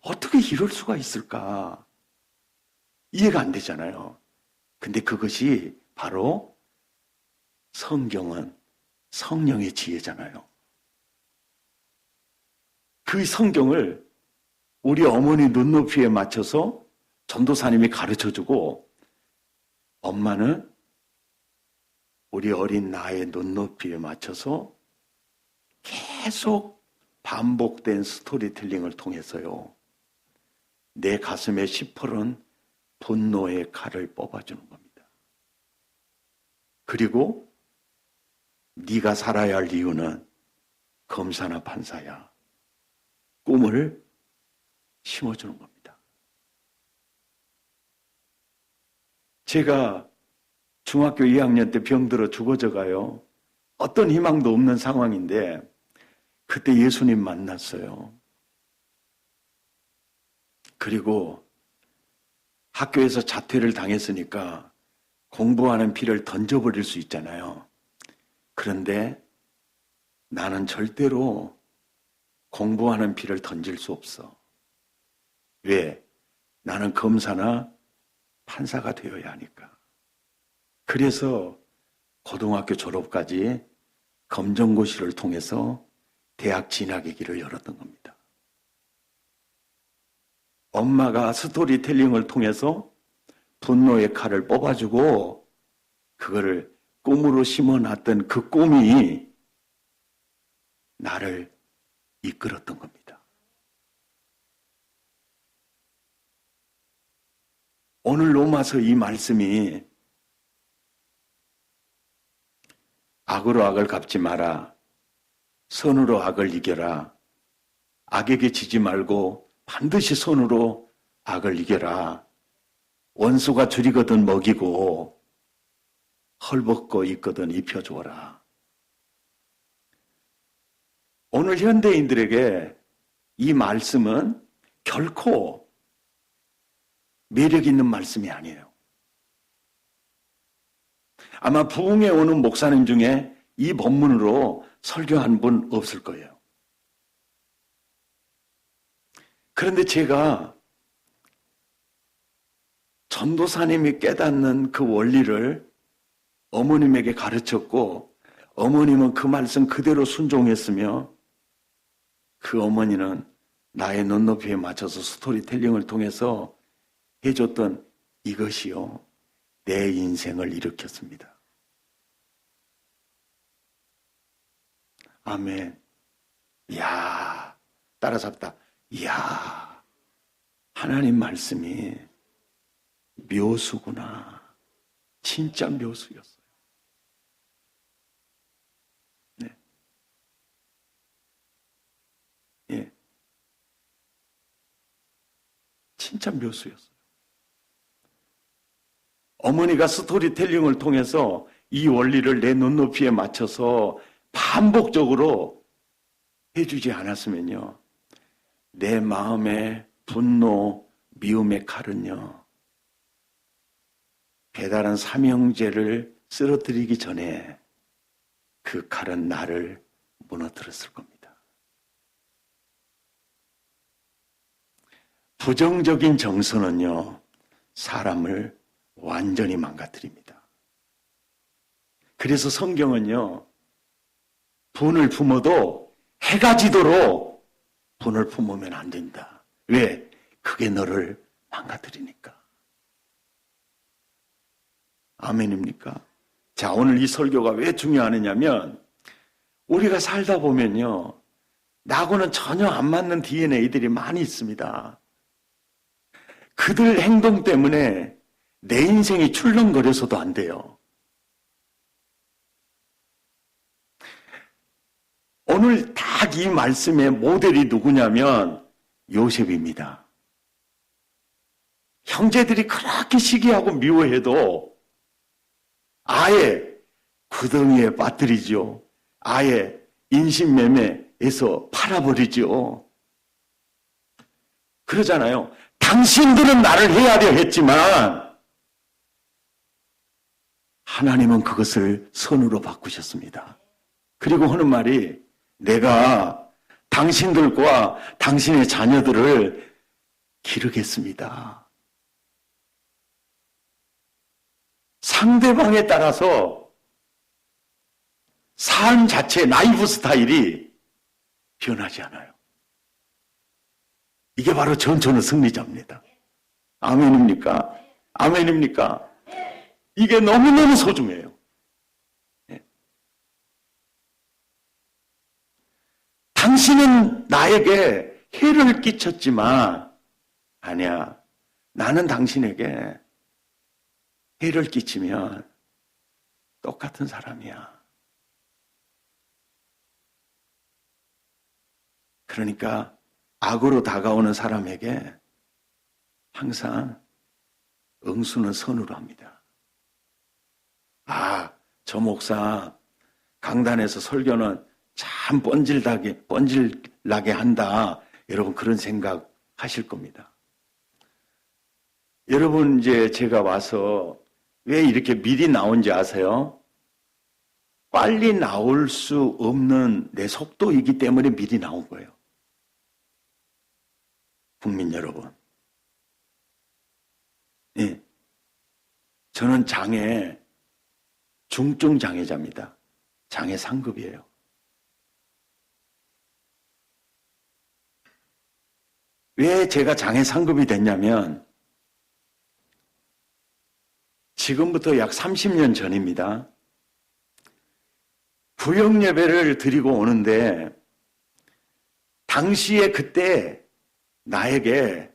어떻게 이럴 수가 있을까? 이해가 안 되잖아요. 근데 그것이 바로 성경은 성령의 지혜잖아요. 그 성경을 우리 어머니 눈높이에 맞춰서 전도사님이 가르쳐주고 엄마는 우리 어린 나의 눈높이에 맞춰서 계속 반복된 스토리텔링을 통해서요. 내 가슴에 시퍼런 분노의 칼을 뽑아주는 겁니다. 그리고 네가 살아야 할 이유는 검사나 판사야. 꿈을 심어주는 겁니다. 제가 중학교 2학년 때 병들어 죽어져 가요. 어떤 희망도 없는 상황인데 그때 예수님 만났어요. 그리고 학교에서 자퇴를 당했으니까 공부하는 피를 던져버릴 수 있잖아요. 그런데 나는 절대로 공부하는 피를 던질 수 없어. 왜? 나는 검사나 판사가 되어야 하니까. 그래서 고등학교 졸업까지 검정고시를 통해서 대학 진학의 길을 열었던 겁니다. 엄마가 스토리텔링을 통해서 분노의 칼을 뽑아주고 그거를 꿈으로 심어놨던 그 꿈이 나를 이끌었던 겁니다. 오늘 로마서 이 말씀이 악으로 악을 갚지 마라. 선으로 악을 이겨라. 악에게 지지 말고 반드시 손으로 악을 이겨라. 원수가 줄이거든 먹이고 헐벗고 있거든 입혀주어라. 오늘 현대인들에게 이 말씀은 결코 매력 있는 말씀이 아니에요. 아마 부흥에 오는 목사님 중에 이 본문으로 설교한 분 없을 거예요. 그런데 제가 전도사님이 깨닫는 그 원리를 어머님에게 가르쳤고 어머님은 그 말씀 그대로 순종했으며 그 어머니는 나의 눈높이에 맞춰서 스토리텔링을 통해서 해줬던 이것이요 내 인생을 일으켰습니다. 아멘. 이야, 따라잡다. 이야, 하나님 말씀이 묘수구나. 진짜 묘수였어요. 네. 예. 진짜 묘수였어요. 어머니가 스토리텔링을 통해서 이 원리를 내 눈높이에 맞춰서 반복적으로 해주지 않았으면요. 내 마음의 분노, 미움의 칼은요. 배달한 삼형제를 쓰러뜨리기 전에 그 칼은 나를 무너뜨렸을 겁니다. 부정적인 정서는요. 사람을 완전히 망가뜨립니다. 그래서 성경은요. 분을 품어도 해가 지도록 분을 품으면 안 된다. 왜? 그게 너를 망가뜨리니까. 아멘입니까? 자, 오늘 이 설교가 왜 중요하느냐면 우리가 살다 보면요. 나하고는 전혀 안 맞는 DNA들이 많이 있습니다. 그들 행동 때문에 내 인생이 출렁거려서도 안 돼요. 오늘 딱 이 말씀의 모델이 누구냐면 요셉입니다. 형제들이 그렇게 시기하고 미워해도 아예 구덩이에 빠뜨리죠. 아예 인신매매해서 팔아버리죠. 그러잖아요. 당신들은 나를 헤아려 했지만 하나님은 그것을 선으로 바꾸셨습니다. 그리고 하는 말이 내가 당신들과 당신의 자녀들을 기르겠습니다. 상대방에 따라서 삶 자체의 라이프 스타일이 변하지 않아요. 이게 바로 전천후 승리자입니다. 아멘입니까? 아멘입니까? 이게 너무너무 소중해요. 당신은 나에게 해를 끼쳤지만 아니야. 나는 당신에게 해를 끼치면 똑같은 사람이야. 그러니까 악으로 다가오는 사람에게 항상 응수는 선으로 합니다. 아, 저 목사 강단에서 설교는 참 뻔질나게 한다. 여러분 그런 생각 하실 겁니다. 여러분 이제 제가 와서 왜 이렇게 미리 나온지 아세요? 빨리 나올 수 없는 내 속도이기 때문에 미리 나온 거예요. 국민 여러분. 예. 저는 중증 장애자입니다. 장애 상급이에요. 왜 제가 장애 상급이 됐냐면 지금부터 약 30년 전입니다. 구역 예배를 드리고 오는데 당시에 그때 나에게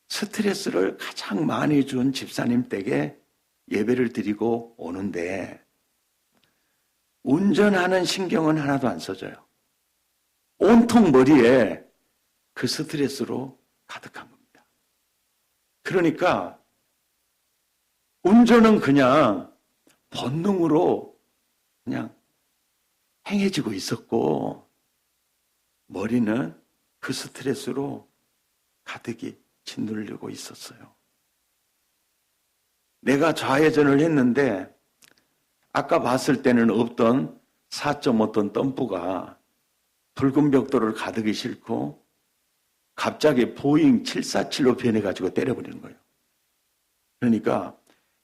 스트레스를 가장 많이 준 집사님 댁에 예배를 드리고 오는데 운전하는 신경은 하나도 안 써져요. 온통 머리에 그 스트레스로 가득한 겁니다. 그러니까 운전은 그냥 본능으로 그냥 행해지고 있었고 머리는 그 스트레스로 가득히 짓누르고 있었어요. 내가 좌회전을 했는데 아까 봤을 때는 없던 4.5톤 덤프가 붉은 벽돌을 가득히 싣고 갑자기 보잉 747로 변해가지고 때려버리는 거예요. 그러니까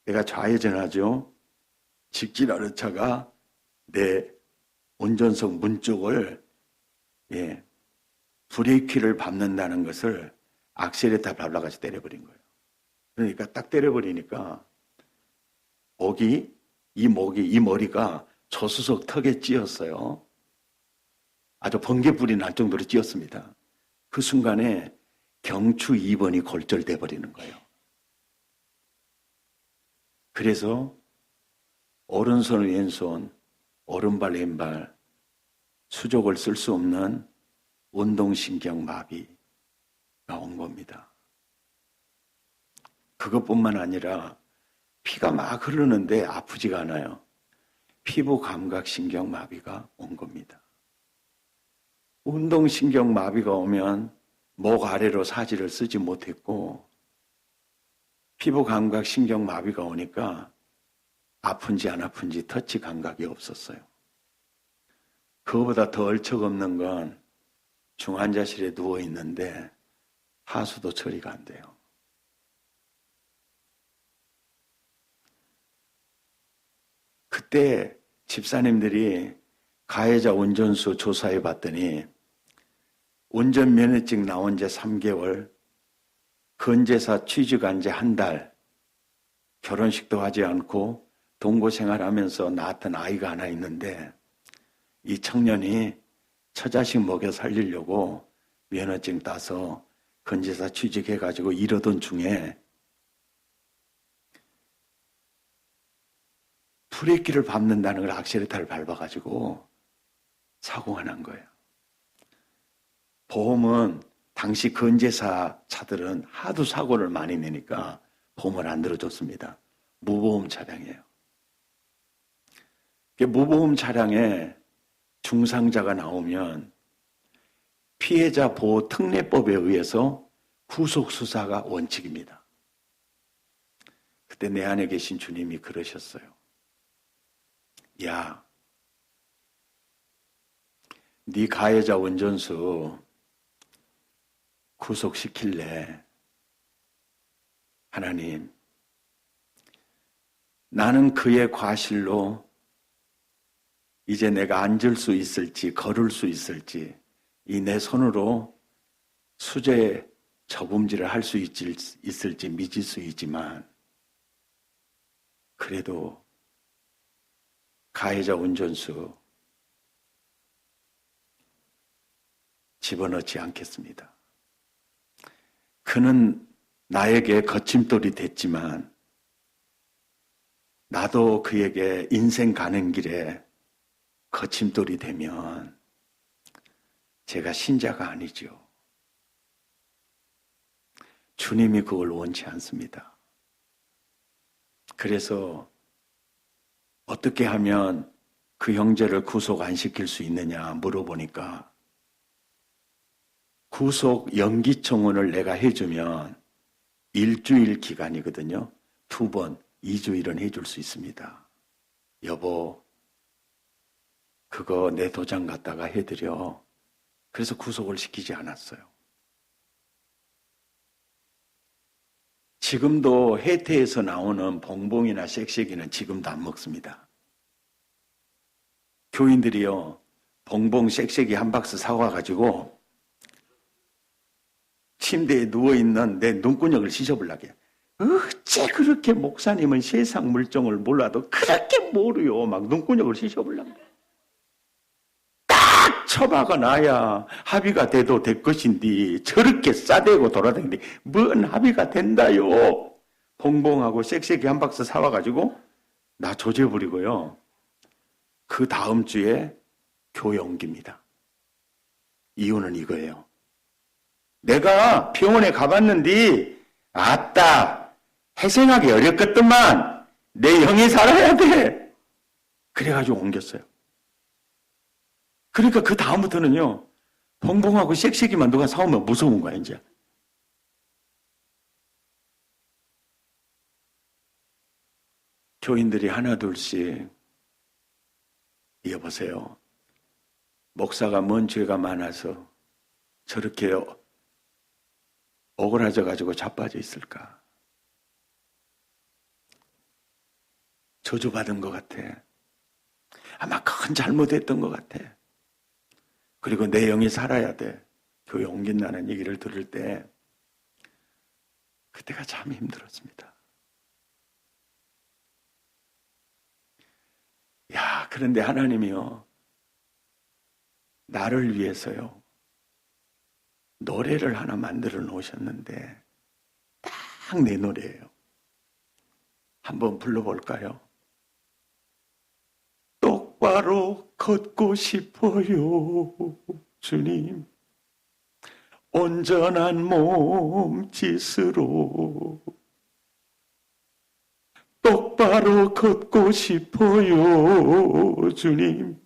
내가 좌회전하죠. 직진하는 차가 내 운전석 문 쪽을 브레이크를 밟는다는 것을 악셀에다 밟아가지고 때려버린 거예요. 그러니까 딱 때려버리니까 이 머리가 조수석 턱에 찧었어요. 아주 번개불이 날 정도로 찧었습니다. 그 순간에 경추 2번이 골절돼 버리는 거예요. 그래서 오른손, 왼손, 오른발, 왼발 수족을 쓸 수 없는 운동신경 마비가 온 겁니다. 그것뿐만 아니라 피가 막 흐르는데 아프지가 않아요. 피부 감각신경 마비가 온 겁니다. 운동신경 마비가 오면 목 아래로 사지를 쓰지 못했고 피부 감각신경 마비가 오니까 아픈지 안 아픈지 터치 감각이 없었어요. 그거보다 더 얼척없는 건 중환자실에 누워 있는데 하수도 처리가 안 돼요. 그때 집사님들이 가해자 운전수 조사해 봤더니 운전면허증 나온 지 3개월, 건재사 취직한 지 한 달, 결혼식도 하지 않고 동거생활하면서 낳았던 아이가 하나 있는데 이 청년이 처자식 먹여 살리려고 면허증 따서 건재사 취직해가지고 이러던 중에 브레이크를 밟는다는 걸 악셀레터를 밟아가지고 사고가 난 거예요. 보험은 당시 건재사 차들은 하도 사고를 많이 내니까 보험을 안 들어줬습니다. 무보험 차량이에요. 무보험 차량에 중상자가 나오면 피해자 보호 특례법에 의해서 후속 수사가 원칙입니다. 그때 내 안에 계신 주님이 그러셨어요. 야, 네 가해자 운전수 구속시킬래? 하나님, 나는 그의 과실로 이제 내가 앉을 수 있을지 걸을 수 있을지 이 내 손으로 수재 저금지를 할 수 있을지 믿을 수 있지만 그래도 가해자 운전수 집어넣지 않겠습니다. 그는 나에게 거침돌이 됐지만 나도 그에게 인생 가는 길에 거침돌이 되면 제가 신자가 아니죠. 주님이 그걸 원치 않습니다. 그래서 어떻게 하면 그 형제를 구속 안 시킬 수 있느냐 물어보니까 구속 연기 청원을 내가 해주면 일주일 기간이거든요. 2번, 2주일은 해줄 수 있습니다. 여보, 그거 내 도장 갖다가 해드려. 그래서 구속을 시키지 않았어요. 지금도 해태에서 나오는 봉봉이나 쉑쉑이는 지금도 안 먹습니다. 교인들이요, 봉봉 쉑쉑이 한 박스 사와가지고 침대에 누워있는 내 눈구녕을 씻어보려고 해요. 어째 그렇게 목사님은 세상 물정을 몰라도 그렇게 모르요. 막 눈구녕을 씻어보려고 해요. 딱 처박아 놔야 합의가 돼도 될 것인데 저렇게 싸대고 돌아다니는데 뭔 합의가 된다요. 봉봉하고 섹시하게 한 박스 사와가지고 나 조져버리고요. 그 다음 주에 교회 옮깁니다. 이유는 이거예요. 내가 병원에 가봤는데 아따 회생하기 어렵겠더만 내 영이 살아야 돼. 그래가지고 옮겼어요. 그러니까 그 다음부터는요. 봉봉하고 섹시하게만 누가 사오면 무서운 거야 이제. 교인들이 하나둘씩 여보세요. 목사가 뭔 죄가 많아서 저렇게 억울해져 가지고 자빠져 있을까? 저주받은 것 같아. 아마 큰 잘못했던 것 같아. 그리고 내 영이 살아야 돼. 교회 옮긴다는 얘기를 들을 때 그때가 참 힘들었습니다. 야, 그런데 하나님이요. 나를 위해서요. 노래를 하나 만들어 놓으셨는데 딱 내 노래예요. 한번 불러볼까요? 똑바로 걷고 싶어요, 주님. 온전한 몸짓으로 똑바로 걷고 싶어요, 주님.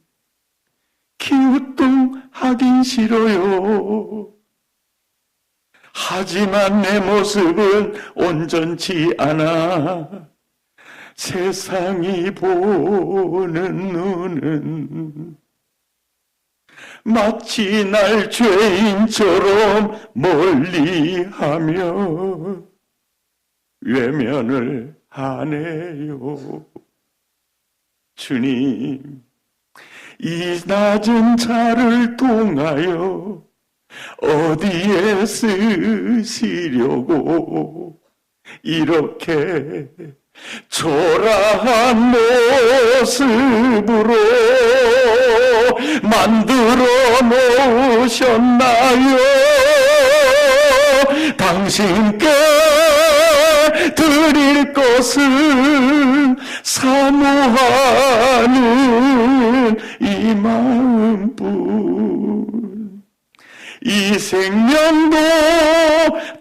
기우뚱하긴 싫어요. 하지만 내 모습은 온전치 않아. 세상이 보는 눈은 마치 날 죄인처럼 멀리하며 외면을 하네요. 주님, 이 낮은 차를 통하여 어디에 쓰시려고 이렇게 초라한 모습으로 만들어 놓으셨나요? 당신께 드릴 것은 사모하는 이 마음뿐. 이 생명도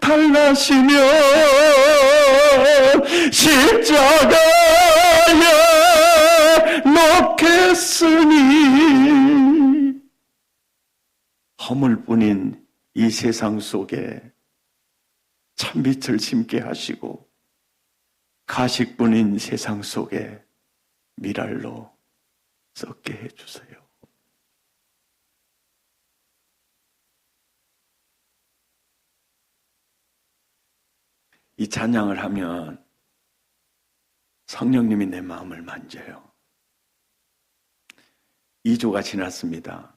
달라시면 십자가에 놓겠으니 허물뿐인 이 세상 속에 참빛을 심게 하시고 가식뿐인 세상 속에 미랄로 썩게 해주세요. 이 찬양을 하면 성령님이 내 마음을 만져요. 2주가 지났습니다.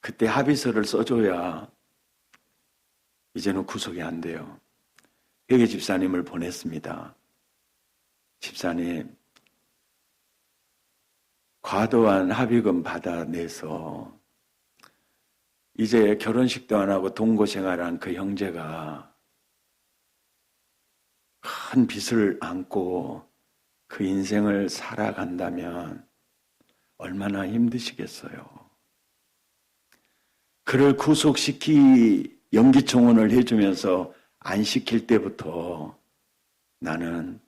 그때 합의서를 써줘야 이제는 구속이 안 돼요. 회계 집사님을 보냈습니다. 집사님, 과도한 합의금 받아내서 이제 결혼식도 안 하고 동거생활한 그 형제가 큰 빚을 안고 그 인생을 살아간다면 얼마나 힘드시겠어요. 그를 구속시키 연기청원을 해주면서 안 시킬 때부터 나는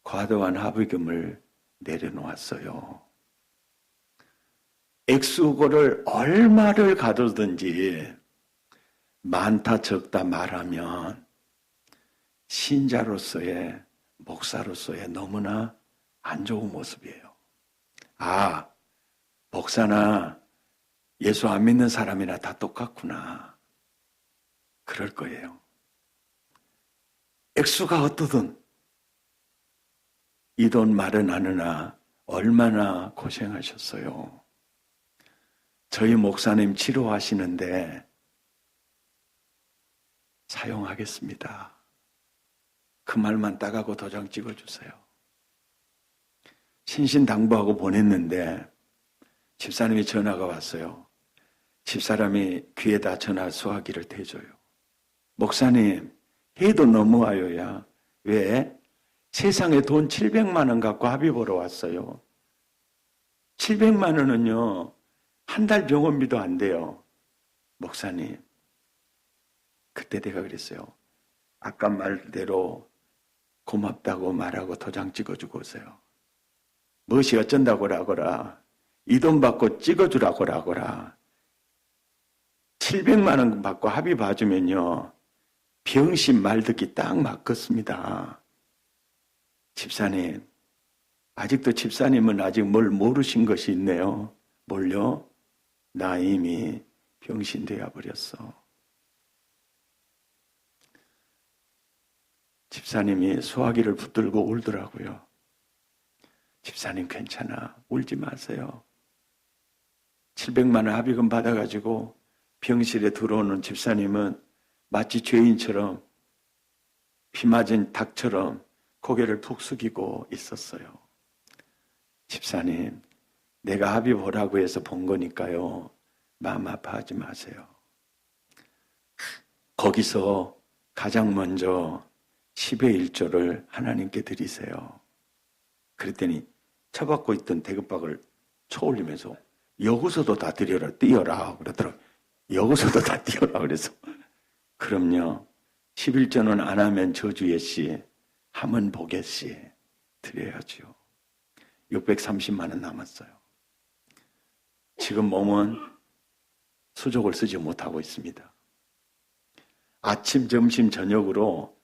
과도한 합의금을 내려놓았어요. 액수고를 얼마를 가두든지 많다 적다 말하면 신자로서의 목사로서의 너무나 안 좋은 모습이에요. 아, 목사나 예수 안 믿는 사람이나 다 똑같구나. 그럴 거예요. 액수가 어떠든 이 돈 마련하느라 얼마나 고생하셨어요. 저희 목사님 치료하시는데 사용하겠습니다. 그 말만 따가고 도장 찍어주세요. 신신당부하고 보냈는데 집사님이 전화가 왔어요. 집사람이 귀에다 전화 수화기를 대줘요. 목사님, 해도 너무와요야. 왜? 세상에 돈 700만 원 갖고 합의 보러 왔어요. 700만 원은요, 한 달 병원비도 안 돼요. 목사님, 그때 내가 그랬어요. 아까 말대로 고맙다고 말하고 도장 찍어주고 오세요. 무엇이 어쩐다고 라거라. 이 돈 받고 찍어주라고 라거라. 700만 원 받고 합의 봐주면요, 병신 말 듣기 딱 맞겠습니다. 집사님, 아직도 집사님은 아직 뭘 모르신 것이 있네요. 뭘요? 나 이미 병신 되어 버렸어. 집사님이 수화기를 붙들고 울더라고요. 집사님 괜찮아. 울지 마세요. 700만 원 합의금 받아가지고 병실에 들어오는 집사님은 마치 죄인처럼 피 맞은 닭처럼 고개를 푹 숙이고 있었어요. 집사님, 내가 합의 보라고 해서 본 거니까요. 마음 아파하지 마세요. 거기서 가장 먼저 10의 1조를 하나님께 드리세요. 그랬더니 처박고 있던 대급박을 쳐올리면서 여기서도 다 드려라, 띄어라 그러더라고요. 여기서도 다 띄어라 그래서 그럼요. 11조는 안 하면 저주의 씨, 하면 복의 씨 드려야죠. 630만 원 남았어요. 지금 몸은 수족을 쓰지 못하고 있습니다. 아침, 점심, 저녁으로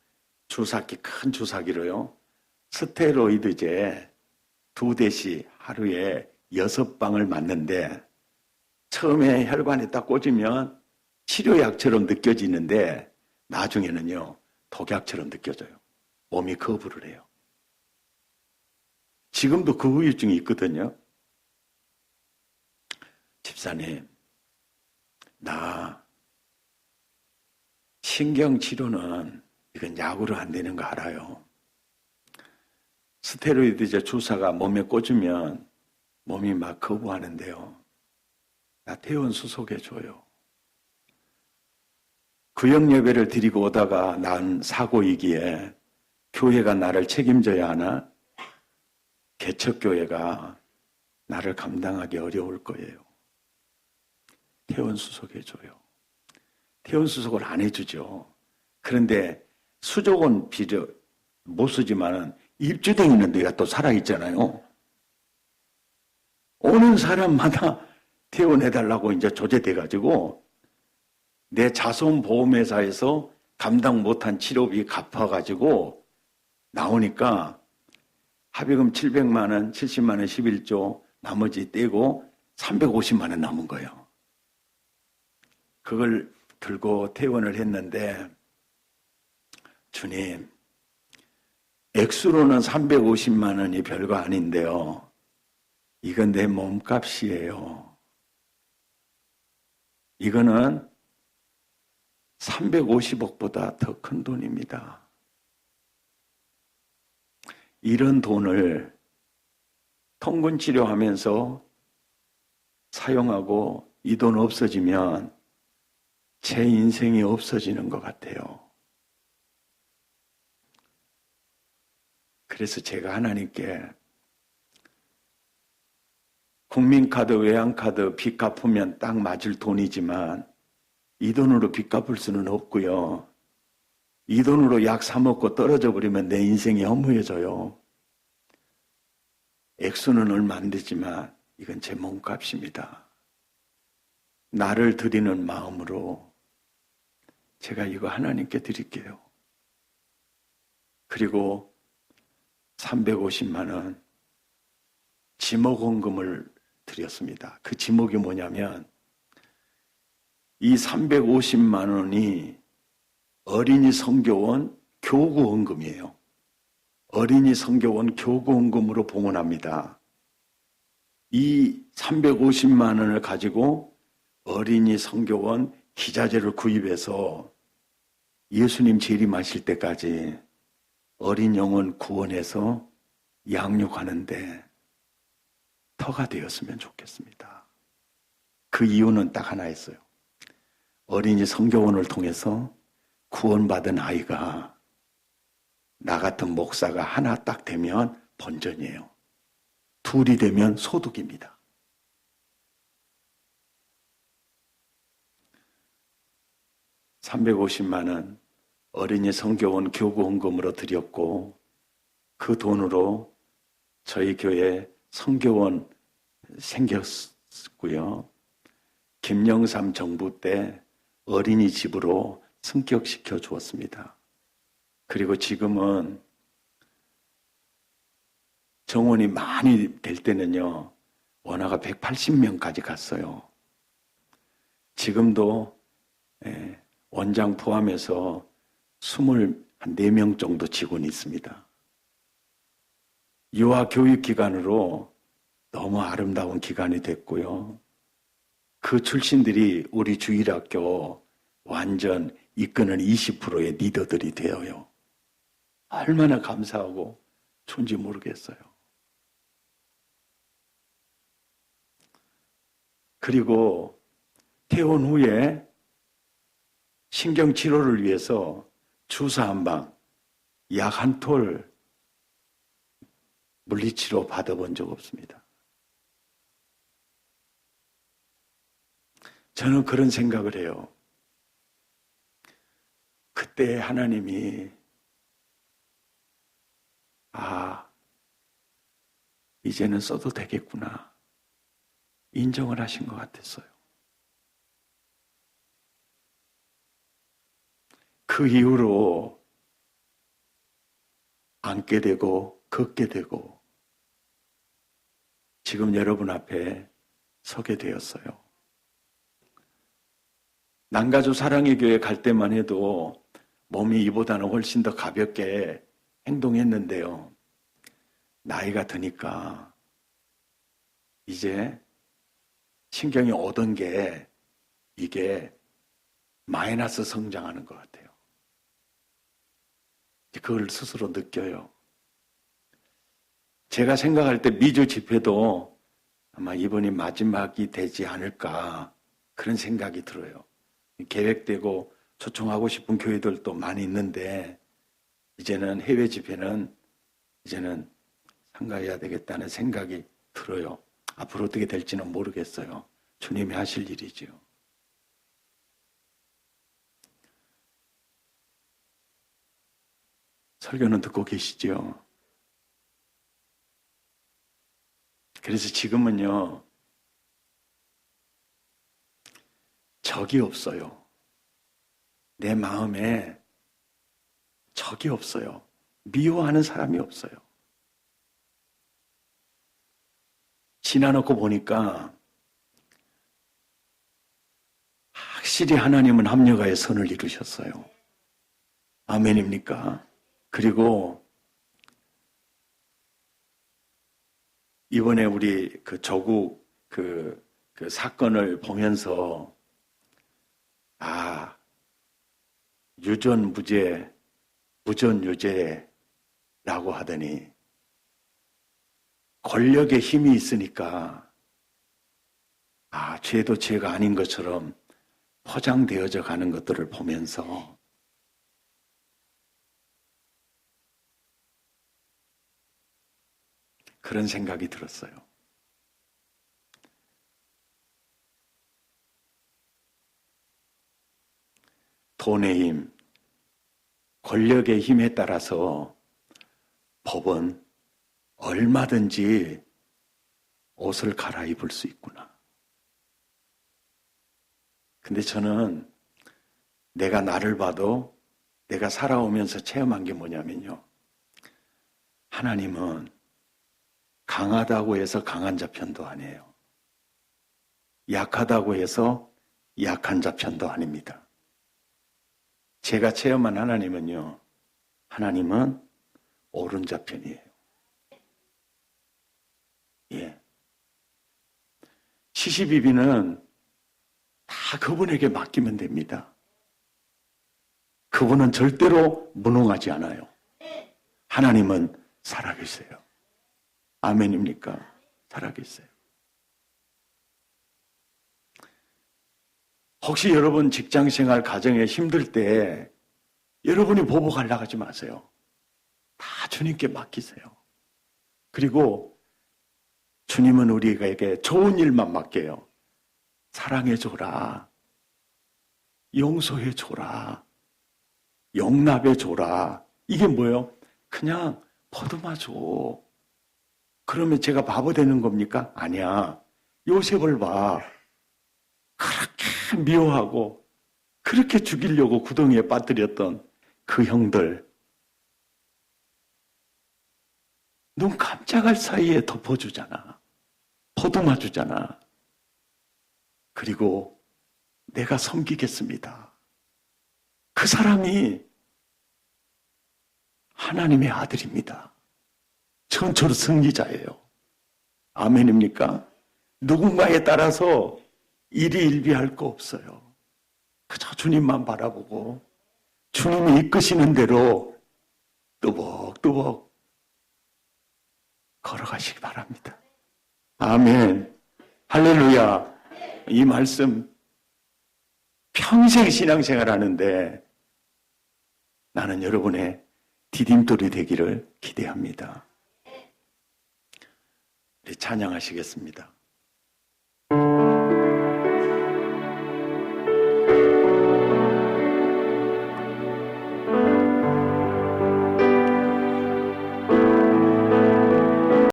주사기, 큰 주사기로요, 스테로이드제 2대씩 하루에 6방을 맞는데, 처음에 혈관에 딱 꽂으면 치료약처럼 느껴지는데 나중에는요, 독약처럼 느껴져요. 몸이 거부를 해요. 지금도 그 후유증이 있거든요. 집사님, 나 신경치료는 이건 약으로 안 되는 거 알아요. 스테로이드제 주사가 몸에 꽂으면 몸이 막 거부하는데요. 나 퇴원 수속해줘요. 구역 예배를 드리고 오다가 난 사고이기에 교회가 나를 책임져야 하나? 개척교회가 나를 감당하기 어려울 거예요. 퇴원 수속해줘요. 퇴원 수속을 안 해주죠. 그런데 수족은 비려 못 쓰지만은 입주댕이는 데가 또 살아있잖아요. 오는 사람마다 퇴원해달라고 이제 조제돼가지고 내 자손보험회사에서 감당 못한 치료비 갚아가지고 나오니까 합의금 700만 원, 70만 원, 11조 나머지 떼고 350만 원 남은 거예요. 그걸 들고 퇴원을 했는데 주님, 액수로는 350만 원이 별거 아닌데요. 이건 내 몸값이에요. 이거는 350억보다 더 큰 돈입니다. 이런 돈을 통근 치료하면서 사용하고 이 돈 없어지면 제 인생이 없어지는 것 같아요. 그래서 제가 하나님께 국민카드, 외환카드 빚 갚으면 딱 맞을 돈이지만 이 돈으로 빚 갚을 수는 없고요. 이 돈으로 약 사 먹고 떨어져 버리면 내 인생이 허무해져요. 액수는 얼마 안 되지만 이건 제 몸값입니다. 나를 드리는 마음으로 제가 이거 하나님께 드릴게요. 그리고 350만 원 지목원금을 드렸습니다. 그 지목이 뭐냐면 이 350만 원이 어린이 성교원 교구원금이에요. 어린이 성교원 교구원금으로 봉헌합니다. 이 350만 원을 가지고 어린이 성교원 기자재를 구입해서 예수님 재림하실 때까지 어린 영혼 구원해서 양육하는데 터가 되었으면 좋겠습니다. 그 이유는 딱 하나였어요. 어린이 성교원을 통해서 구원받은 아이가 나 같은 목사가 하나 딱 되면 번전이에요. 둘이 되면 소득입니다. (350만 원) 어린이 성교원 교구 헌금으로 드렸고, 그 돈으로 저희 교회 성교원 생겼고요. 김영삼 정부 때 어린이집으로 승격시켜 주었습니다. 그리고 지금은 정원이 많이 될 때는요, 원화가 180명까지 갔어요. 지금도 원장 포함해서 24명 정도 직원이 있습니다. 유아교육기관으로 너무 아름다운 기관이 됐고요. 그 출신들이 우리 주일학교 완전 이끄는 20%의 리더들이 되어요. 얼마나 감사하고 좋은지 모르겠어요. 그리고 퇴원 후에 신경치료를 위해서 주사 한 방, 약 한 톨 물리치료 받아본 적 없습니다. 저는 그런 생각을 해요. 그때 하나님이 이제는 써도 되겠구나 인정을 하신 것 같았어요. 그 이후로 앉게 되고 걷게 되고 지금 여러분 앞에 서게 되었어요. 남가주 사랑의 교회 갈 때만 해도 몸이 이보다는 훨씬 더 가볍게 행동했는데요. 나이가 드니까 이제 신경이 오던 게 이게 마이너스 성장하는 것 같아요. 그걸 스스로 느껴요. 제가 생각할 때 미주 집회도 아마 이번이 마지막이 되지 않을까 그런 생각이 들어요. 계획되고 초청하고 싶은 교회들도 많이 있는데 이제는 해외 집회는 이제는 삼가해야 되겠다는 생각이 들어요. 앞으로 어떻게 될지는 모르겠어요. 주님이 하실 일이지요. 설교는 듣고 계시죠? 그래서 지금은요, 적이 없어요. 내 마음에 적이 없어요. 미워하는 사람이 없어요. 지나놓고 보니까 확실히 하나님은 합력하여 선을 이루셨어요. 아멘입니까? 그리고 이번에 우리 그 조국 그 사건을 보면서 유전무죄, 무전유죄라고 하더니 권력의 힘이 있으니까 죄도 죄가 아닌 것처럼 포장되어져 가는 것들을 보면서 그런 생각이 들었어요. 돈의 힘, 권력의 힘에 따라서 법은 얼마든지 옷을 갈아입을 수 있구나. 근데 저는 내가 나를 봐도 내가 살아오면서 체험한 게 뭐냐면요. 하나님은 강하다고 해서 강한 자 편도 아니에요. 약하다고 해서 약한 자 편도 아닙니다. 제가 체험한 하나님은요. 하나님은 옳은 자 편이에요. 예. 시시비비는 다 그분에게 맡기면 됩니다. 그분은 절대로 무능하지 않아요. 하나님은 살아계세요. 아멘입니까? 살아계세요. 혹시 여러분 직장생활, 가정에 힘들 때 여러분이 보복하려고 하지 마세요. 다 주님께 맡기세요. 그리고 주님은 우리에게 좋은 일만 맡겨요. 사랑해줘라. 용서해줘라. 용납해줘라. 이게 뭐예요? 그냥 보듬어줘. 그러면 제가 바보 되는 겁니까? 아니야. 요셉을 봐. 그렇게 미워하고 그렇게 죽이려고 구덩이에 빠뜨렸던 그 형들. 눈 깜짝할 사이에 덮어주잖아. 보듬어주잖아. 그리고 내가 섬기겠습니다. 그 사람이 하나님의 아들입니다. 전초로 승리자예요. 아멘입니까? 누군가에 따라서 일희일비할 거 없어요. 그저 주님만 바라보고 주님이 이끄시는 대로 뚜벅뚜벅 걸어가시기 바랍니다. 아멘. 할렐루야. 이 말씀 평생 신앙생활 하는데 나는 여러분의 디딤돌이 되기를 기대합니다. 우리 찬양하시겠습니다.